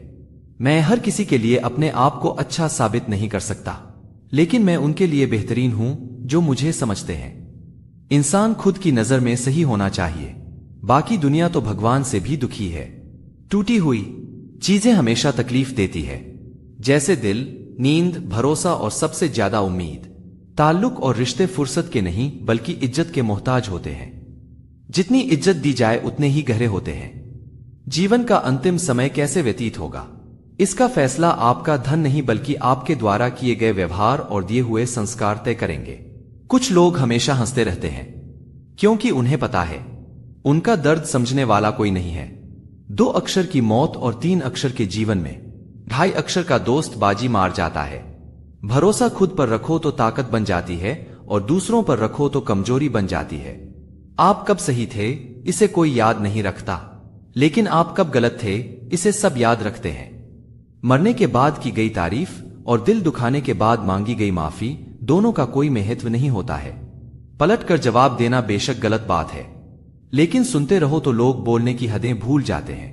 मैं हर किसी के लिए अपने आप को अच्छा साबित नहीं कर सकता, लेकिन मैं उनके लिए बेहतरीन हूं जो मुझे समझते हैं। इंसान खुद की नजर में सही होना चाहिए, बाकी दुनिया तो भगवान से भी दुखी है। टूटी हुई चीजें हमेशा तकलीफ देती है, जैसे दिल, नींद, भरोसा और सबसे ज्यादा उम्मीद। ताल्लुक और रिश्ते फुर्सत के नहीं बल्कि इज्जत के मोहताज होते हैं। जितनी इज्जत दी जाए उतने ही गहरे होते हैं। जीवन का अंतिम समय कैसे व्यतीत होगा, इसका फैसला आपका धन नहीं बल्कि आपके द्वारा किए गए व्यवहार और दिए हुए संस्कार तय करेंगे। कुछ लोग हमेशा हंसते रहते हैं क्योंकि उन्हें पता है उनका दर्द समझने वाला कोई नहीं है। 2 अक्षर की मौत और 3 अक्षर के जीवन में 2.5 अक्षर का दोस्त बाजी मार जाता है। भरोसा खुद पर रखो तो ताकत बन जाती है, और दूसरों पर रखो तो कमजोरी बन जाती है। आप कब सही थे इसे कोई याद नहीं रखता, लेकिन आप कब गलत थे इसे सब याद रखते हैं। मरने के बाद की गई तारीफ और दिल दुखाने के बाद मांगी गई माफी, दोनों का कोई महत्व नहीं होता है। पलट कर जवाब देना बेशक गलत बात है, लेकिन सुनते रहो तो लोग बोलने की हदें भूल जाते हैं।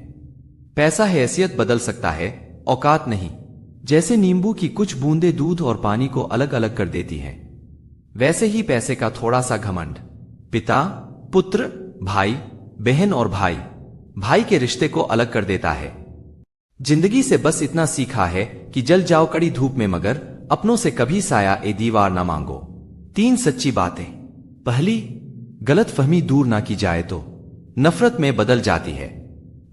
पैसा हैसियत बदल सकता है, औकात नहीं। जैसे नींबू की कुछ बूंदें दूध और पानी को अलग अलग कर देती हैं, वैसे ही पैसे का थोड़ा सा घमंड पिता, पुत्र, भाई, बहन और भाई भाई के रिश्ते को अलग कर देता है। जिंदगी से बस इतना सीखा है कि जल जाओ कड़ी धूप में, मगर अपनों से कभी साया ए दीवार ना मांगो। 3 सच्ची बातें। पहली, गलत फहमी दूर ना की जाए तो नफरत में बदल जाती है।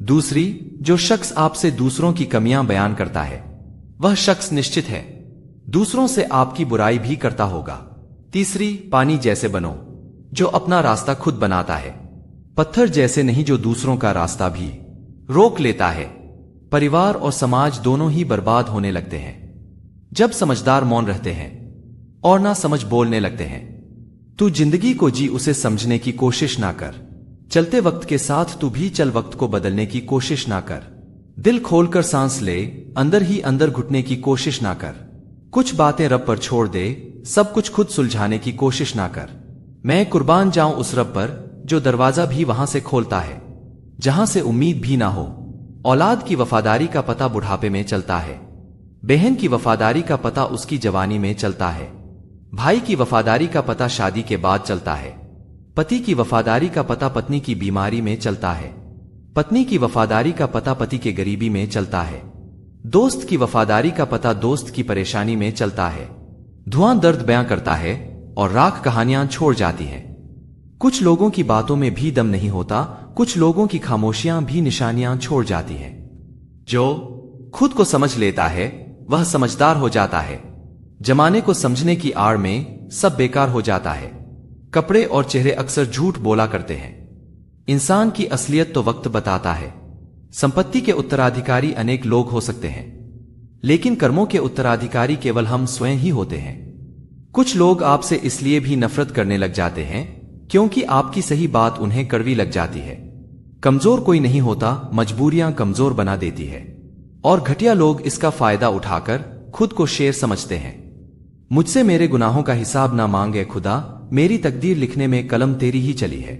दूसरी, जो शख्स आपसे दूसरों की कमियां बयान करता है वह शख्स निश्चित है दूसरों से आपकी बुराई भी करता होगा। तीसरी, पानी जैसे बनो जो अपना रास्ता खुद बनाता है, पत्थर जैसे नहीं जो दूसरों का रास्ता भी रोक लेता है। परिवार और समाज दोनों ही बर्बाद होने लगते हैं जब समझदार मौन रहते हैं और ना समझ बोलने लगते हैं। तू जिंदगी को जी, उसे समझने की कोशिश ना कर। चलते वक्त के साथ तू भी चल, वक्त को बदलने की कोशिश ना कर। दिल खोलकर सांस ले, अंदर ही अंदर घुटने की कोशिश ना कर। कुछ बातें रब पर छोड़ दे, सब कुछ खुद सुलझाने की कोशिश ना कर। मैं कुर्बान जाऊं उस रब पर जो दरवाजा भी वहां से खोलता है जहां से उम्मीद भी ना हो। औलाद की वफादारी का पता बुढ़ापे में चलता है, बहन की वफादारी का पता उसकी जवानी में चलता है, भाई की वफादारी का पता शादी के बाद चलता है, पति की वफादारी का पता पत्नी की बीमारी में चलता है, पत्नी की वफादारी का पता पति के गरीबी में चलता है, दोस्त की वफादारी का पता दोस्त की परेशानी में चलता है। धुआं दर्द बयां करता है और राख कहानियां छोड़ जाती हैं। कुछ लोगों की बातों में भी दम नहीं होता, कुछ लोगों की खामोशियां भी निशानियां छोड़ जाती हैं। जो खुद को समझ लेता है वह समझदार हो जाता है। जमाने को समझने की आड़ में सब बेकार हो जाता है। कपड़े और चेहरे अक्सर झूठ बोला करते हैं। इंसान की असलियत तो वक्त बताता है। संपत्ति के उत्तराधिकारी अनेक लोग हो सकते हैं, लेकिन कर्मों के उत्तराधिकारी केवल हम स्वयं ही होते हैं। कुछ लोग आपसे इसलिए भी नफरत करने लग जाते हैं क्योंकि आपकी सही बात उन्हें कड़वी लग जाती है। कमजोर कोई नहीं होता, मजबूरियां कमजोर बना देती है, और घटिया लोग इसका फायदा उठाकर खुद को शेर समझते हैं। मुझसे मेरे गुनाहों का हिसाब ना मांगे खुदा, मेरी तकदीर लिखने में कलम तेरी ही चली है।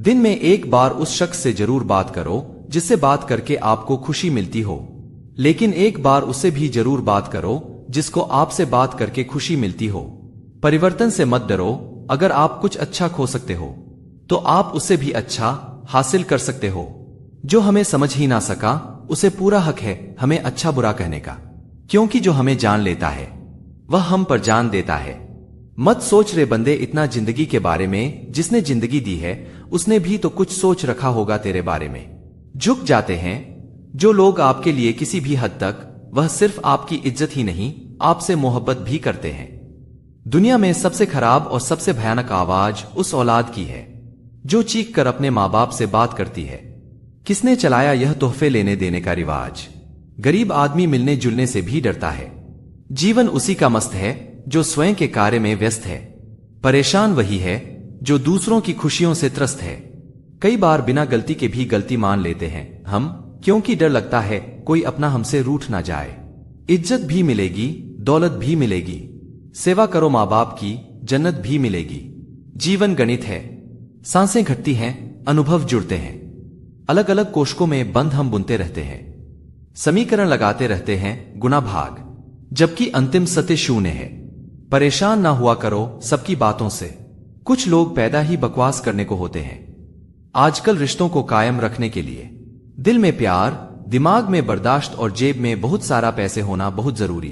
दिन में एक बार उस शख्स से जरूर बात करो जिससे बात करके आपको खुशी मिलती हो, लेकिन एक बार उससे भी जरूर बात करो जिसको आपसे बात करके खुशी मिलती हो। परिवर्तन से मत डरो, अगर आप कुछ अच्छा खो सकते हो तो आप उससे भी अच्छा हासिल कर सकते हो। जो हमें समझ ही ना सका उसे पूरा हक है हमें अच्छा बुरा कहने का, क्योंकि जो हमें जान लेता है वह हम पर जान देता है। मत सोच रे बंदे इतना जिंदगी के बारे में, जिसने जिंदगी दी है उसने भी तो कुछ सोच रखा होगा तेरे बारे में। झुक जाते हैं जो लोग आपके लिए किसी भी हद तक, वह सिर्फ आपकी इज्जत ही नहीं आपसे मोहब्बत भी करते हैं। दुनिया में सबसे खराब और सबसे भयानक आवाज उस औलाद की है जो चीख कर अपने माँ बाप से बात करती है। किसने चलाया यह तोहफे लेने देने का रिवाज? गरीब आदमी मिलने जुलने से भी डरता है। जीवन उसी का मस्त है जो स्वयं के कार्य में व्यस्त है। परेशान वही है जो दूसरों की खुशियों से त्रस्त है। कई बार बिना गलती के भी गलती मान लेते हैं हम, क्योंकि डर लगता है कोई अपना हमसे रूठ ना जाए। इज्जत भी मिलेगी, दौलत भी मिलेगी, सेवा करो माँ बाप की, जन्नत भी मिलेगी। जीवन गणित है, सांसें घटती हैं, अनुभव जुड़ते हैं। अलग अलग कोष्कों में बंद हम बुनते रहते हैं, समीकरण लगाते रहते हैं गुना भाग, जबकि अंतिम सत्य शून्य है। परेशान ना हुआ करो सबकी बातों से, कुछ लोग पैदा ही बकवास करने को होते हैं। आजकल रिश्तों को कायम रखने के लिए दिल में प्यार, दिमाग में बर्दाश्त और जेब में बहुत सारा पैसे होना बहुत जरूरी।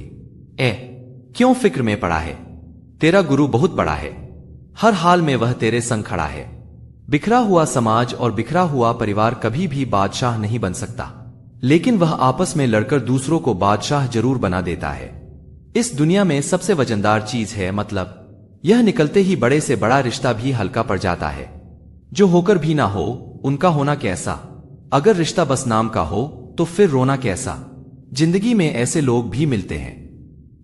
क्यों फिक्र में पड़ा है? तेरा गुरु बहुत बड़ा है, हर हाल में वह तेरे संग खड़ा है। बिखरा हुआ समाज और बिखरा हुआ परिवार कभी भी बादशाह नहीं बन सकता, लेकिन वह आपस में लड़कर दूसरों को बादशाह जरूर बना देता है। इस दुनिया में सबसे वजनदार चीज है मतलब। यह निकलते ही बड़े से बड़ा रिश्ता भी हल्का पड़ जाता है। जो होकर भी ना हो उनका होना कैसा? अगर रिश्ता बस नाम का हो तो फिर रोना कैसा? जिंदगी में ऐसे लोग भी मिलते हैं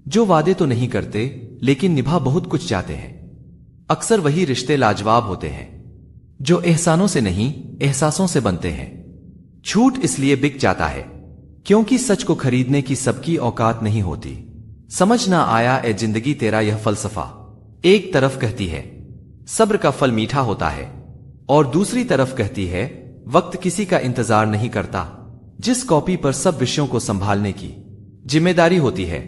जो वादे तो नहीं करते लेकिन निभा बहुत कुछ चाहते हैं। अक्सर वही रिश्ते लाजवाब होते हैं जो एहसानों से नहीं एहसासों से बनते हैं। झूठ इसलिए बिक जाता है क्योंकि सच को खरीदने की सबकी औकात नहीं होती। समझ ना आया ए जिंदगी तेरा यह फलसफा। एक तरफ कहती है सब्र का फल मीठा होता है और दूसरी तरफ कहती है वक्त किसी का इंतजार नहीं करता। जिस कॉपी पर सब विषयों को संभालने की जिम्मेदारी होती है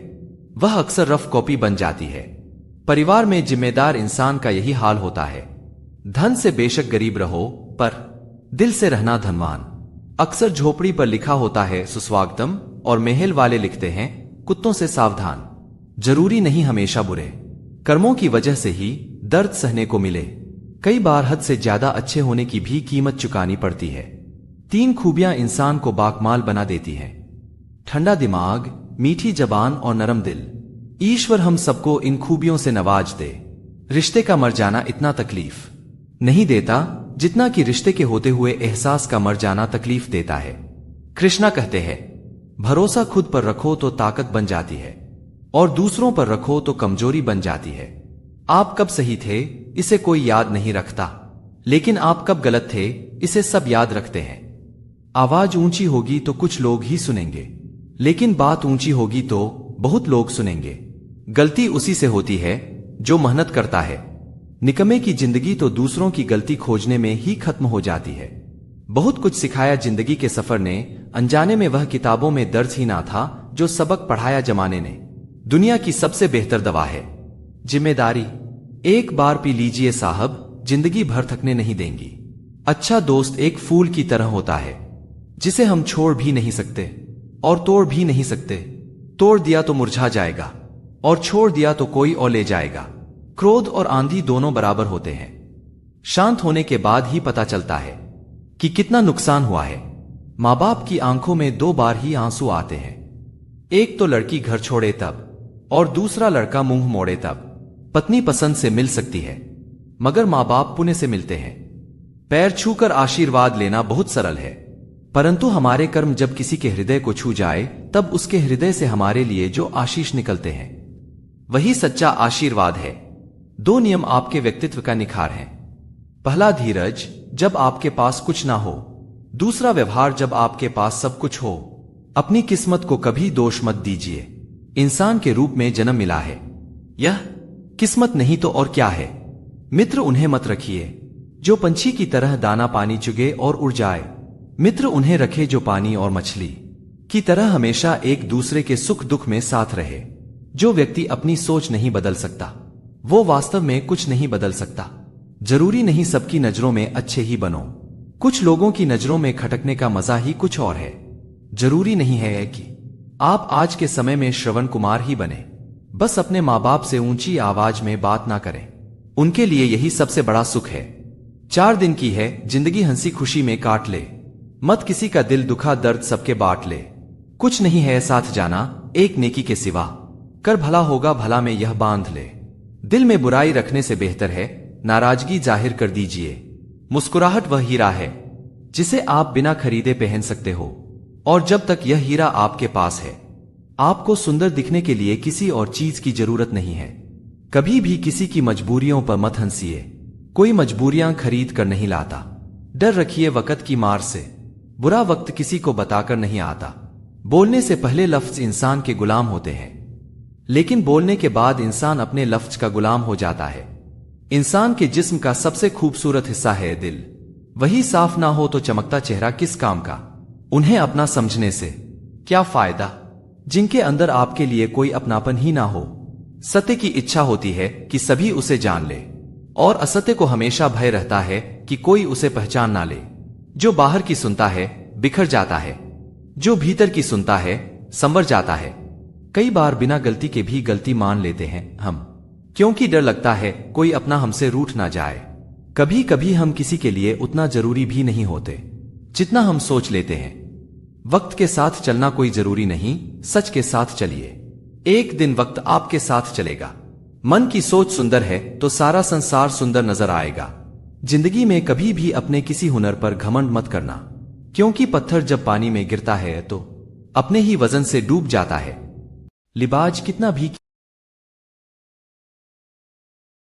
वह अक्सर रफ कॉपी बन जाती है। परिवार में जिम्मेदार इंसान का यही हाल होता है। धन से बेशक गरीब रहो पर दिल से रहना धनवान। अक्सर झोपड़ी पर लिखा होता है सुस्वागतम और महल वाले लिखते हैं कुत्तों से सावधान। जरूरी नहीं हमेशा बुरे कर्मों की वजह से ही दर्द सहने को मिले। कई बार हद से ज्यादा अच्छे होने की भी कीमत चुकानी पड़ती है। 3 खूबियां इंसान को बाकमाल बना देती हैं: ठंडा दिमाग, मीठी जबान और नरम दिल। ईश्वर हम सबको इन खूबियों से नवाज दे। रिश्ते का मर जाना इतना तकलीफ नहीं देता जितना कि रिश्ते के होते हुए एहसास का मर जाना तकलीफ देता है। कृष्णा कहते हैं, भरोसा खुद पर रखो तो ताकत बन जाती है और दूसरों पर रखो तो कमजोरी बन जाती है। आप कब सही थे इसे कोई याद नहीं रखता, लेकिन आप कब गलत थे इसे सब याद रखते हैं। आवाज ऊंची होगी तो कुछ लोग ही सुनेंगे, लेकिन बात ऊंची होगी तो बहुत लोग सुनेंगे। गलती उसी से होती है जो मेहनत करता है। निकम्मे की जिंदगी तो दूसरों की गलती खोजने में ही खत्म हो जाती है। बहुत कुछ सिखाया जिंदगी के सफर ने, अनजाने में वह किताबों में दर्ज ही ना था जो सबक पढ़ाया जमाने ने। दुनिया की सबसे बेहतर दवा है जिम्मेदारी। एक बार पी लीजिए साहब, जिंदगी भर थकने नहीं देंगी। अच्छा दोस्त एक फूल की तरह होता है जिसे हम छोड़ भी नहीं सकते और तोड़ भी नहीं सकते। तोड़ दिया तो मुरझा जाएगा और छोड़ दिया तो कोई और ले जाएगा। क्रोध और आंधी दोनों बराबर होते हैं। शांत होने के बाद ही पता चलता है कि कितना नुकसान हुआ है। माँ बाप की आंखों में 2 बार ही आंसू आते हैं। एक तो लड़की घर छोड़े तब और दूसरा लड़का मुंह मोड़े तब। पत्नी पसंद से मिल सकती है मगर माँ बाप पुण्य से मिलते हैं। पैर छूकर आशीर्वाद लेना बहुत सरल है, परंतु हमारे कर्म जब किसी के हृदय को छू जाए तब उसके हृदय से हमारे लिए जो आशीष निकलते हैं वही सच्चा आशीर्वाद है। 2 नियम आपके व्यक्तित्व का निखार हैं। पहला धीरज, जब आपके पास कुछ ना हो। दूसरा व्यवहार, जब आपके पास सब कुछ हो। अपनी किस्मत को कभी दोष मत दीजिए। इंसान के रूप में जन्म मिला है, यह किस्मत नहीं तो और क्या है। मित्र उन्हें मत रखिए जो पंछी की तरह दाना पानी चुगे और उड़ जाए। मित्र उन्हें रखे जो पानी और मछली की तरह हमेशा एक दूसरे के सुख दुख में साथ रहे। जो व्यक्ति अपनी सोच नहीं बदल सकता वो वास्तव में कुछ नहीं बदल सकता। जरूरी नहीं सबकी नजरों में अच्छे ही बनो। कुछ लोगों की नजरों में खटकने का मजा ही कुछ और है। जरूरी नहीं है कि आप आज के समय में श्रवण कुमार ही बने। बस अपने माँ बाप से ऊंची आवाज में बात ना करें, उनके लिए यही सबसे बड़ा सुख है। 4 दिन की है जिंदगी, हंसी खुशी में काट ले। मत किसी का दिल दुखा, दर्द सबके बांट ले। कुछ नहीं है साथ जाना एक नेकी के सिवा, कर भला होगा भला में यह बांध ले। दिल में बुराई रखने से बेहतर है नाराजगी जाहिर कर दीजिए। मुस्कुराहट वह हीरा है जिसे आप बिना खरीदे पहन सकते हो, और जब तक यह हीरा आपके पास है आपको सुंदर दिखने के लिए किसी और चीज की जरूरत नहीं है। कभी भी किसी की मजबूरियों पर मत हंसिए, कोई मजबूरियां खरीद कर नहीं लाता। डर रखिए वक्त की मार से, बुरा वक्त किसी को बताकर नहीं आता। बोलने से पहले लफ्ज इंसान के गुलाम होते हैं, लेकिन बोलने के बाद इंसान अपने लफ्ज का गुलाम हो जाता है। इंसान के जिस्म का सबसे खूबसूरत हिस्सा है दिल। वही साफ ना हो तो चमकता चेहरा किस काम का। उन्हें अपना समझने से क्या फायदा जिनके अंदर आपके लिए कोई अपनापन ही ना हो। सत्य की इच्छा होती है कि सभी उसे जान ले, और असत्य को हमेशा भय रहता है कि कोई उसे पहचान ना ले। जो बाहर की सुनता है बिखर जाता है, जो भीतर की सुनता है संवर जाता है। कई बार बिना गलती के भी गलती मान लेते हैं हम, क्योंकि डर लगता है कोई अपना हमसे रूठ ना जाए। कभी कभी हम किसी के लिए उतना जरूरी भी नहीं होते जितना हम सोच लेते हैं। वक्त के साथ चलना कोई जरूरी नहीं, सच के साथ चलिए। एक दिन वक्त आपके साथ चलेगा। मन की सोच सुंदर है तो सारा संसार सुंदर नजर आएगा। जिंदगी में कभी भी अपने किसी हुनर पर घमंड मत करना, क्योंकि पत्थर जब पानी में गिरता है तो अपने ही वजन से डूब जाता है। लिबाज कितना भी